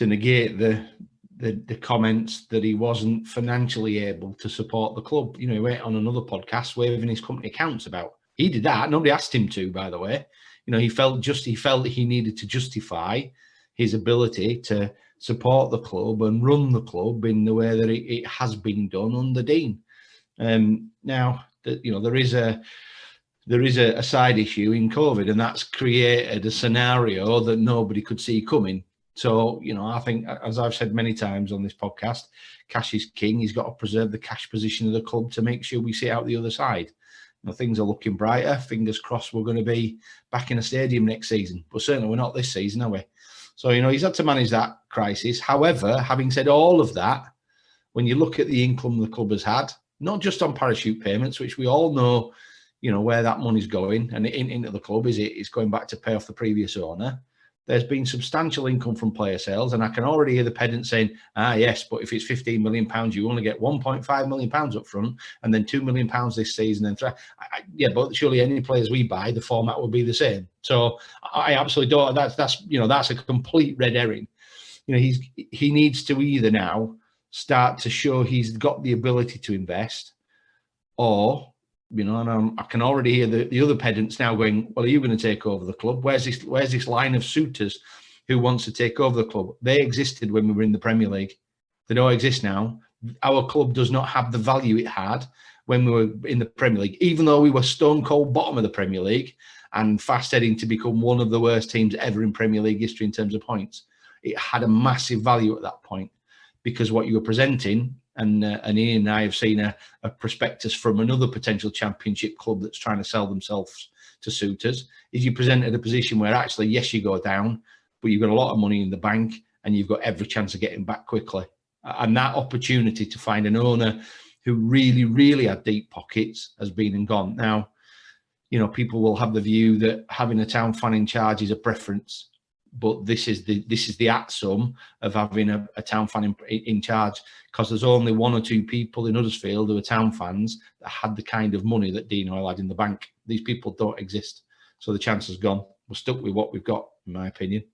negate the comments that he wasn't financially able to support the club. You know, he went on another podcast waving his company accounts about. He did that. Nobody asked him to, by the way. You know, he felt that he needed to justify his ability to support the club and run the club in the way that it has been done under Dean. Now, there is a side issue in COVID, and that's created a scenario that nobody could see coming. So, you know, I think, as I've said many times on this podcast, cash is king. He's got to preserve the cash position of the club to make sure we see out the other side. You know, things are looking brighter. Fingers crossed we're going to be back in a stadium next season. But certainly we're not this season, are we? So, you know, he's had to manage that crisis. However, having said all of that, when you look at the income the club has had, not just on parachute payments, which we all know, you know, where that money's going and into the club, it's going back to pay off the previous owner. There's been substantial income from player sales, and I can already hear the pedant saying, yes, but if it's £15 million, you only get £1.5 million up front and then £2 million this season. And yeah, but surely any players we buy, the format would be the same. So I absolutely don't. That's a complete red herring. You know, he needs to either now start to show he's got the ability to invest, or, you know, and I can already hear the other pedants now going, well, are you going to take over the club? Where's this line of suitors who wants to take over the club? They existed when we were in the Premier League. They don't exist now. Our club does not have the value it had when we were in the Premier League, even though we were stone cold bottom of the Premier League and fast heading to become one of the worst teams ever in Premier League history in terms of points. It had a massive value at that point because what you were presenting, and Ian and I have seen a prospectus from another potential championship club that's trying to sell themselves to suitors, is you presented a position where actually, yes, you go down, but you've got a lot of money in the bank and you've got every chance of getting back quickly. And that opportunity to find an owner who really, really had deep pockets has been and gone. Now, you know, people will have the view that having a Town fan in charge is a preference, but this is the at-sum of having a Town fan in charge, because there's only one or two people in Huddersfield who are Town fans that had the kind of money that Dean Hoyle had in the bank. These people don't exist. So the chance has gone. We're stuck with what we've got, in my opinion.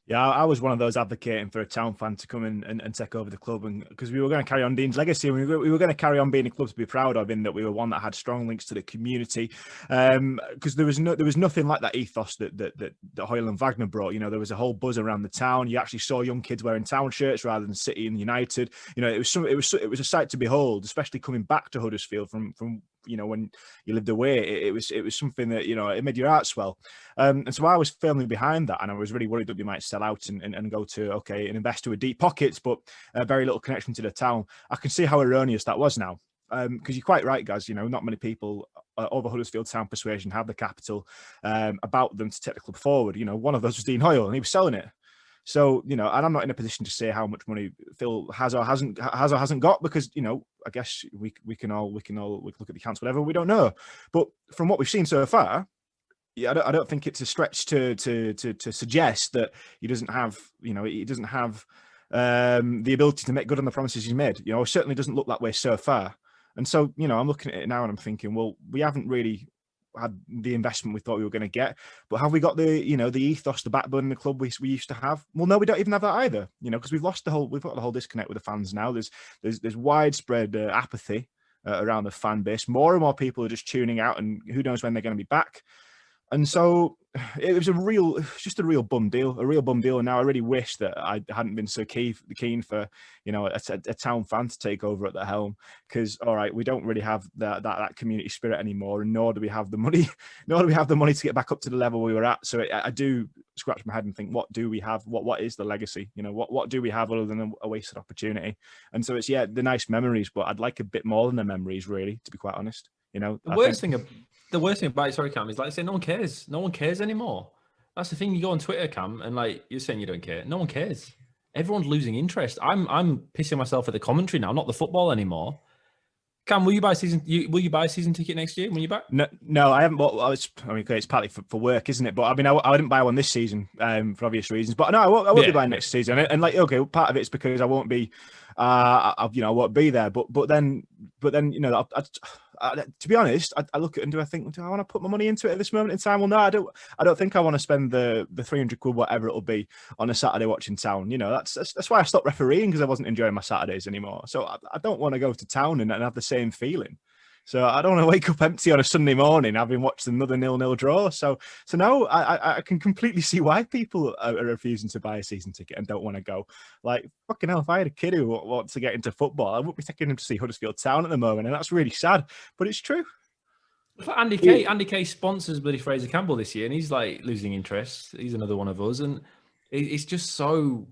Yeah, I was one of those advocating for a Town fan to come in and take over the club, and because we were going to carry on Dean's legacy, and we were going to carry on being a club to be proud of, in that we were one that had strong links to the community. Because there was nothing like that ethos that Hoyle and Wagner brought. You know, there was a whole buzz around the town. You actually saw young kids wearing Town shirts rather than City and United. You know, it was a sight to behold, especially coming back to Huddersfield from when you lived away, it was something that, it made your heart swell. And so I was firmly behind that, and I was really worried that we might sell out and go to, an investor with deep pockets, but very little connection to the town. I can see how erroneous that was now. Because you're quite right, guys. Not many people over Huddersfield Town persuasion have the capital about them to take the club forward. One of those was Dean Hoyle, and he was selling it. So, and I'm not in a position to say how much money Phil has or hasn't got, because, I guess we can all look at the accounts, whatever. We don't know. But from what we've seen so far, I don't think it's a stretch to suggest that he doesn't have the ability to make good on the promises he's made. It certainly doesn't look that way so far. And so, I'm looking at it now and I'm thinking, well, we haven't really had the investment we thought we were going to get, but have we got the ethos, the backbone in the club we used to have? Well, no, we don't even have that either, because we've got the whole disconnect with the fans now. There's widespread apathy around the fan base. More and more people are just tuning out, and who knows when they're going to be back. And so it was just a real bum deal. And now I really wish that I hadn't been so keen for, a town fan to take over at the helm, because, all right, we don't really have that community spirit anymore, and nor do we have the money, to get back up to the level we were at. So I do scratch my head and think, what do we have? What is the legacy? What do we have other than a wasted opportunity? And so it's, the nice memories, but I'd like a bit more than the memories, really, to be quite honest. The worst thing about it, sorry, Cam, is like I say, no one cares. No one cares anymore. That's the thing. You go on Twitter, Cam, and like you're saying you don't care. No one cares. Everyone's losing interest. I'm pissing myself at the commentary now, not the football anymore. Cam, will you buy a season ticket next year when you're back? No, I haven't bought. It's partly for work, isn't it? But I mean, I didn't buy one this season for obvious reasons. But no, I won't be buying next season. And like, okay, part of it's because I won't be, I won't be there. But then, to be honest, I look at it and do I want to put my money into it at this moment in time? Well, no, I don't think I want to spend the 300 quid, whatever it'll be, on a Saturday watching Town. That's why I stopped refereeing, because I wasn't enjoying my Saturdays anymore. So I don't want to go to Town and have the same feeling. So I don't want to wake up empty on a Sunday morning having watched another 0-0 draw. So no, I can completely see why people are refusing to buy a season ticket and don't want to go. Like, fucking hell, if I had a kid who wants to get into football, I wouldn't be taking him to see Huddersfield Town at the moment, and that's really sad, but it's true. Andy Kaye sponsors bloody Fraser Campbell this year, and he's like losing interest. He's another one of us, and it's just so.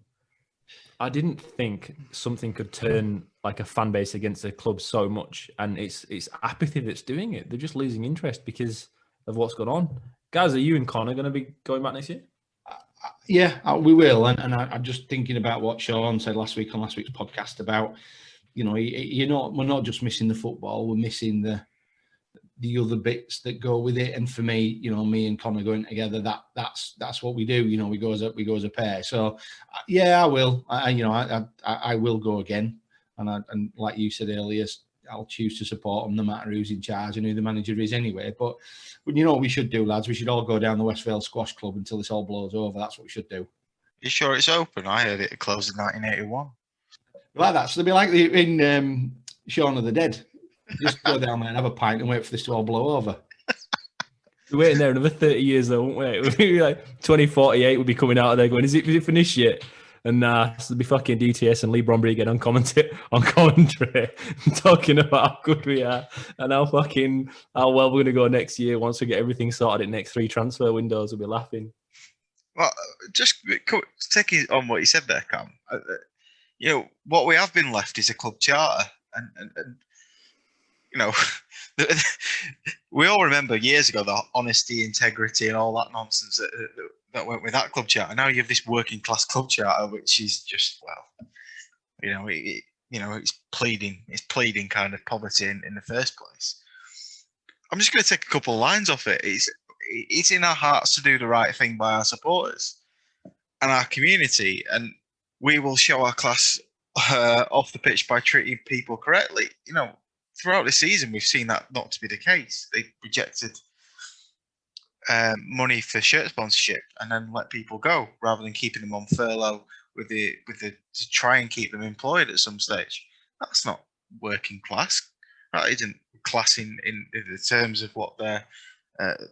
I didn't think something could turn like a fan base against a club so much, and it's apathy that's doing it. They're just losing interest because of what's going on. Guys, are you and Connor going to be going back next year? Yeah, we will. And I'm just thinking about what Sean said last week on last week's podcast about, we're not just missing the football, we're missing the other bits that go with it. And for me, me and Connor going together, that's what we do. We go as a pair. So yeah, I will. I will go again. And like you said earlier, I'll choose to support them no matter who's in charge and who the manager is anyway. But you know what we should do, lads? We should all go down the West Vale Squash Club until this all blows over. That's what we should do. You sure it's open? I heard it closed in 1981. Like that. So they'll be like in Shaun of the Dead. Just go down there and have a pint and wait for this to all blow over. We're waiting there another 30 years though, won't we? We'll be like 2048, we'll be coming out of there going, is it finished yet? And so it'll be fucking DTS and Lee Bromberry again on commentary talking about how good we are and how well we're going to go next year once we get everything sorted in next 3 transfer windows. We'll be laughing. Well, just taking on what you said there, Cam. What we have been left is a club charter, and we all remember years ago the honesty, integrity, and all that nonsense that went with that club charter. Now you have this working class club charter, which is just it's pleading kind of poverty in the first place. I'm just going to take a couple of lines off it. It's in our hearts to do the right thing by our supporters and our community, and we will show our class off the pitch by treating people correctly. Throughout the season, we've seen that not to be the case. They rejected money for shirt sponsorship and then let people go rather than keeping them on furlough to try and keep them employed at some stage. That's not working class. That isn't class in the terms of what they're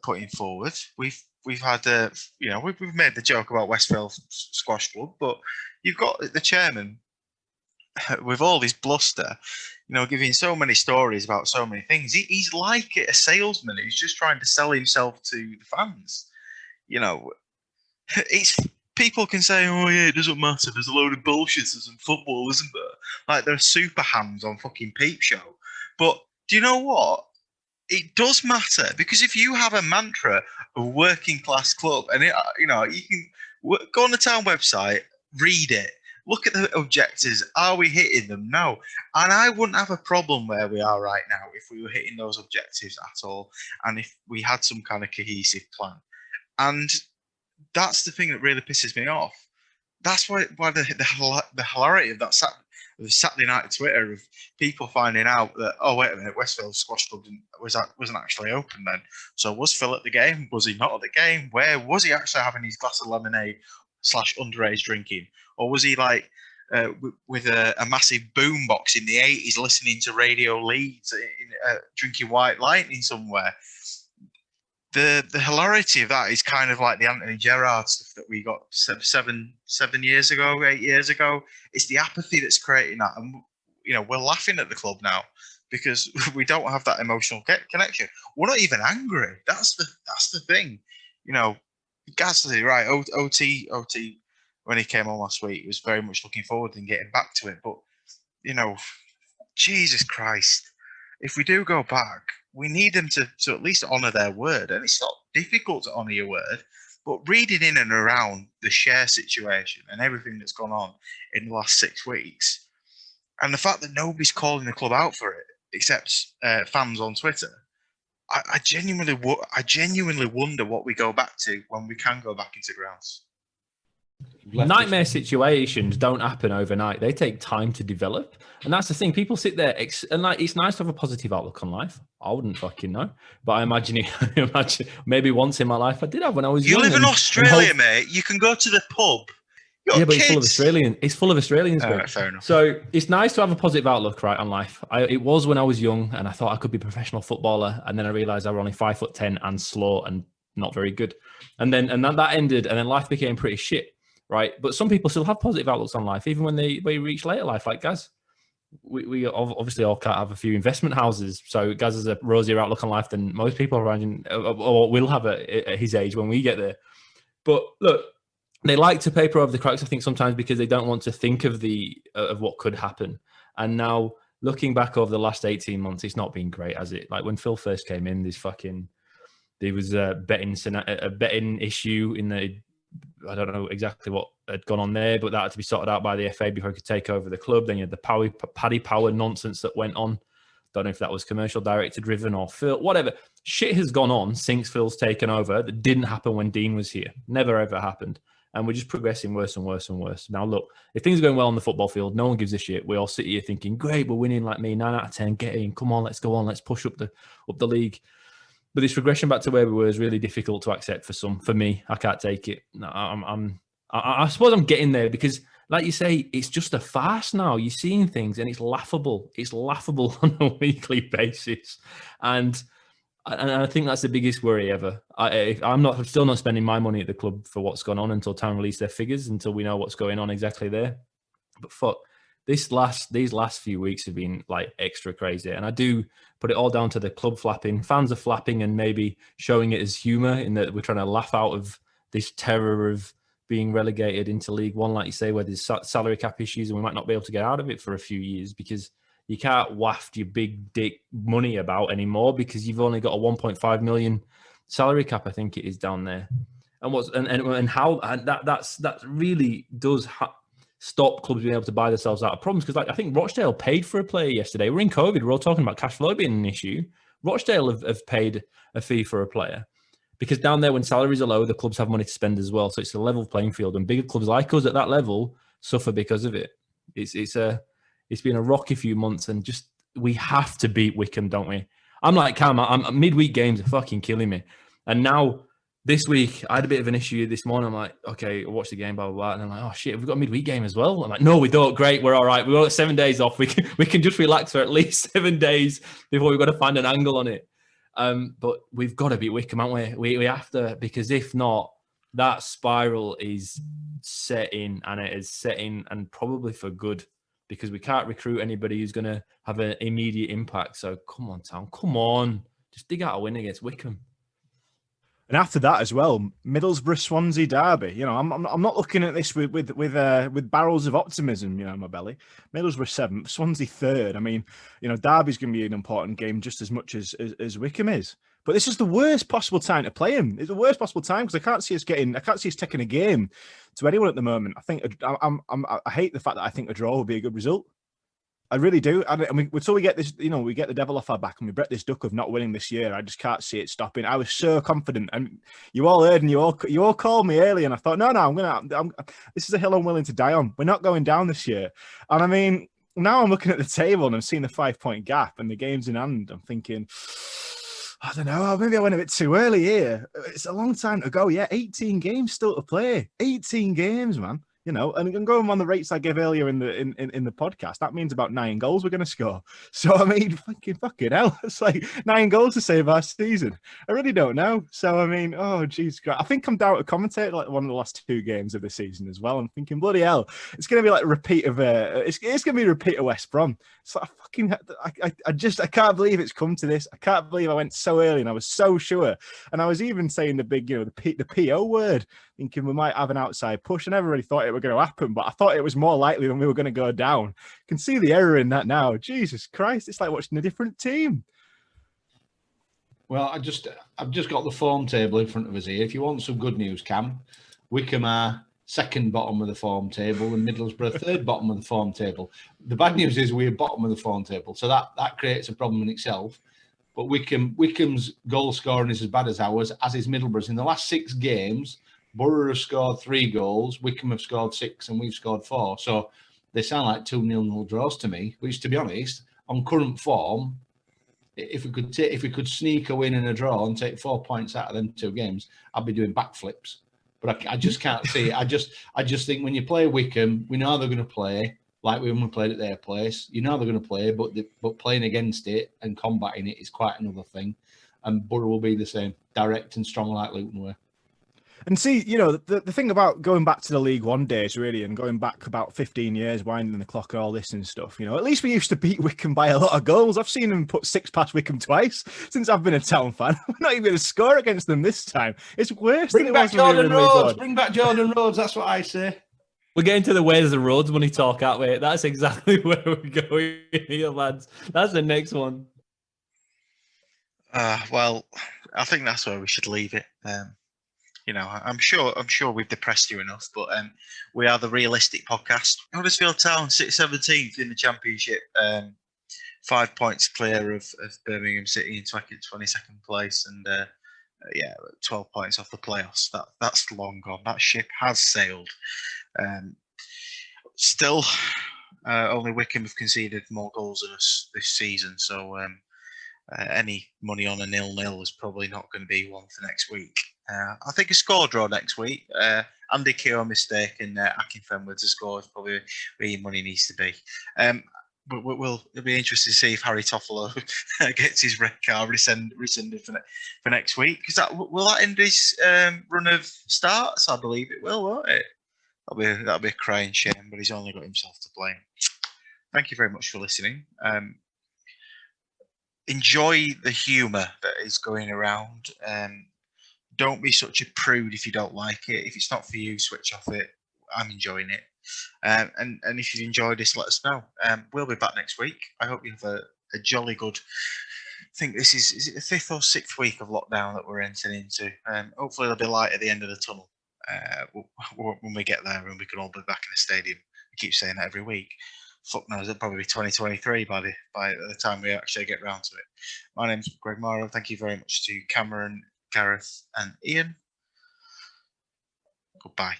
putting forward. We've had we've made the joke about West Vale Squash Club, but you've got the chairman with all this bluster, giving so many stories about so many things. He's like a salesman who's just trying to sell himself to the fans. It's people can say, "Oh yeah, it doesn't matter. There's a load of bullshitters in football, isn't there?" Like there are super hams on fucking Peep Show. But do you know what? It does matter, because if you have a mantra of working class club, and you can go on the town website, read it, look at the objectives. Are we hitting them? No. And I wouldn't have a problem where we are right now if we were hitting those objectives at all, and if we had some kind of cohesive plan. And that's the thing that really pisses me off. That's why the hilarity of that Saturday night Twitter of people finding out that, oh wait a minute, Westfield Squash Club wasn't actually open then. So was Phil at the game? Was he not at the game? Where was he actually having his glass of lemonade / underage drinking, or was he like with a massive boombox in the 80s listening to Radio Leeds, drinking White Lightning somewhere? The hilarity of that is kind of like the Anthony Gerrard stuff that we got 8 years ago. It's the apathy that's creating that, and we're laughing at the club now because we don't have that emotional connection. We're not even angry. That's the thing. Gasly, right? OT when he came on last week, he was very much looking forward and getting back to it. But Jesus Christ, if we do go back, we need them to at least honour their word. And it's not difficult to honour your word, but reading in and around the share situation and everything that's gone on in the last 6 weeks, and the fact that nobody's calling the club out for it except fans on Twitter, I genuinely wonder what we go back to when we can go back into grounds. Nightmare situations don't happen overnight. They take time to develop. And that's the thing. People sit there and it's nice to have a positive outlook on life. I wouldn't fucking know. But I imagine maybe once in my life I did have when I was young. You live in Australia, mate. You can go to the pub. Yeah, but it's full of Australians. Fair enough. So it's nice to have a positive outlook, right, on life. It was when I was young and I thought I could be a professional footballer. And then I realized I was only 5'10" and slow and not very good. And that ended, and then life became pretty shit. Right, but some people still have positive outlooks on life, even when they reach later life. Like Gaz, we obviously all can't have a few investment houses, so Gaz has a rosier outlook on life than most people around, or will have at his age when we get there. But look, they like to paper over the cracks, I think, sometimes because they don't want to think of what could happen. And now looking back over the last 18 months, it's not been great, has it? Like when Phil first came in, there was a betting issue in the. I don't know exactly what had gone on there, but that had to be sorted out by the FA before he could take over the club. Then you had the Paddy Power nonsense that went on. Don't know if that was commercial director driven or Phil, whatever. Shit has gone on since Phil's taken over that didn't happen when Dean was here. Never, ever happened. And we're just progressing worse and worse and worse. Now, look, if things are going well on the football field, no one gives a shit. We all sit here thinking, great, we're winning like me, 9 out of 10, get in, come on, let's go on, let's push up the league. But this regression back to where we were is really difficult to accept for me. I can't take it. I suppose I'm getting there because, like you say, it's just a farce now. You're seeing things and it's laughable. It's laughable on a weekly basis. And I think that's the biggest worry ever. I'm still not spending my money at the club for what's gone on until Town release their figures, until we know what's going on exactly there. But fuck. These last few weeks have been like extra crazy, and I do put it all down to the club flapping. Fans are flapping and maybe showing it as humour in that we're trying to laugh out of this terror of being relegated into League One, like you say, where there's salary cap issues and we might not be able to get out of it for a few years because you can't waft your big dick money about anymore because you've only got a 1.5 million salary cap, I think it is, down there. And how that really does stop clubs being able to buy themselves out of problems. Because I think Rochdale paid for a player yesterday. We're in COVID. We're all talking about cash flow being an issue. Rochdale have paid a fee for a player because down there when salaries are low, the clubs have money to spend as well. So it's a level playing field, and bigger clubs like us at that level suffer because of it. It's been a rocky few months, and just we have to beat Wickham, don't we? I'm like Cam. I'm midweek games are fucking killing me, and now. This week, I had a bit of an issue this morning. I'm like, okay, I'll watch the game, blah, blah, blah. And I'm like, oh, shit, we've got a midweek game as well. I'm like, no, we don't. Great, we're all right. We've got 7 days off. We can just relax for at least 7 days before we've got to find an angle on it. But we've got to beat Wickham, haven't we? We have to, because if not, that spiral is set in, and it is set in, and probably for good. because we can't recruit anybody who's going to have an immediate impact. So come on, Town, come on, just dig out a win against Wycombe. And after that as well, Middlesbrough Swansea derby. You know, I'm not looking at this with barrels of optimism, you know, in my belly. Middlesbrough 7th, Swansea 3rd. I mean, you know, derby's going to be an important game just as much as Wycombe is. But this is the worst possible time to play him. It's the worst possible time because I can't see us taking a game to anyone at the moment. I think I hate the fact that I think a draw would be a good result. I really do. I mean, until we get this, you know, we get the devil off our back and we break this duck of not winning this year, I just can't see it stopping. I was so confident, and you all heard, and you all called me early, and I thought, no, this is a hill I'm willing to die on. We're not going down this year. And I mean, now I'm looking at the table and I'm seeing the 5-point gap and the games in hand. I'm thinking, I don't know, maybe I went a bit too early here. It's a long time to go. Yeah, 18 games still to play. 18 games, man. You know, and going on the rates I gave earlier in the podcast, that means about 9 goals we're going to score. So I mean, fucking hell, it's like 9 goals to save our season. I really don't know. So I mean, oh geez, I think I'm down to commentate like one of the last 2 games of the season as well. I'm thinking, bloody hell, it's going to be like a repeat of it's going to be a repeat of West Brom. It's like I can't believe it's come to this. I can't believe I went so early and I was so sure. And I was even saying the big, you know, the PO word, thinking we might have an outside push. I never really thought it was going to happen, but I thought it was more likely than we were going to go down. I can see the error in that now. Jesus Christ, it's like watching a different team. Well, I've just got the form table in front of us here. If you want some good news, Cam, Wycombe are 2nd bottom of the form table and Middlesbrough 3rd bottom of the form table. The bad news is we're bottom of the form table, so that creates a problem in itself. But Wycombe's goal scoring is as bad as ours, as is Middlesbrough's. In the last 6 games, Borough have scored 3 goals, Wycombe have scored 6, and we've scored 4. So they sound like 2-0 draws to me, which, to be honest, on current form, if we could sneak a win and a draw and take 4 points out of them 2 games, I'd be doing backflips. But I just can't see it. I just think when you play Wycombe, we know they're going to play like when we played at their place. You know they're going to play, but playing against it and combating it is quite another thing. And Borough will be the same, direct and strong like Luton were. And see, you know, the thing about going back to the League One days, really, and going back about 15 years, winding the clock and all this and stuff, you know, at least we used to beat Wycombe by a lot of goals. I've seen them put 6 past Wycombe twice since I've been a Town fan. We're not even going to score against them this time. It's worse than it was when we were in League One. Bring back Jordan Rhodes, that's what I say. We're getting to the ways of roads money talk, aren't we? That's exactly where we're going here, lads. That's the next one. Well, I think that's where we should leave it. You know, I'm sure we've depressed you enough, but we are the realistic podcast. Huddersfield Town, 17th in the Championship, 5 points clear of Birmingham City in 22nd place, and 12 points off the playoffs. That's long gone. That ship has sailed. Still, only Wycombe have conceded more goals than us this season, so any money on a 0-0 is probably not going to be one for next week. I think a score draw next week. Andy Keogh mistake and Akinfenwa to score is probably where your money needs to be. But it'll be interesting to see if Harry Toffolo gets his red card rescinded for next week. Because will that end his run of starts? I believe it will, won't it? That'll be a crying shame, but he's only got himself to blame. Thank you very much for listening. Enjoy the humour that is going around. Don't be such a prude if you don't like it. If it's not for you, switch off it. I'm enjoying it. And if you've enjoyed this, let us know. We'll be back next week. I hope you have a jolly good. I think this is it the 5th or 6th week of lockdown that we're entering into. Hopefully there'll be light at the end of the tunnel when we get there and we can all be back in the stadium. We keep saying that every week. Fuck knows, it'll probably be 2023 by the time we actually get round to it. My name's Greg Marah. Thank you very much to Cameron, Gareth, and Ian. Goodbye.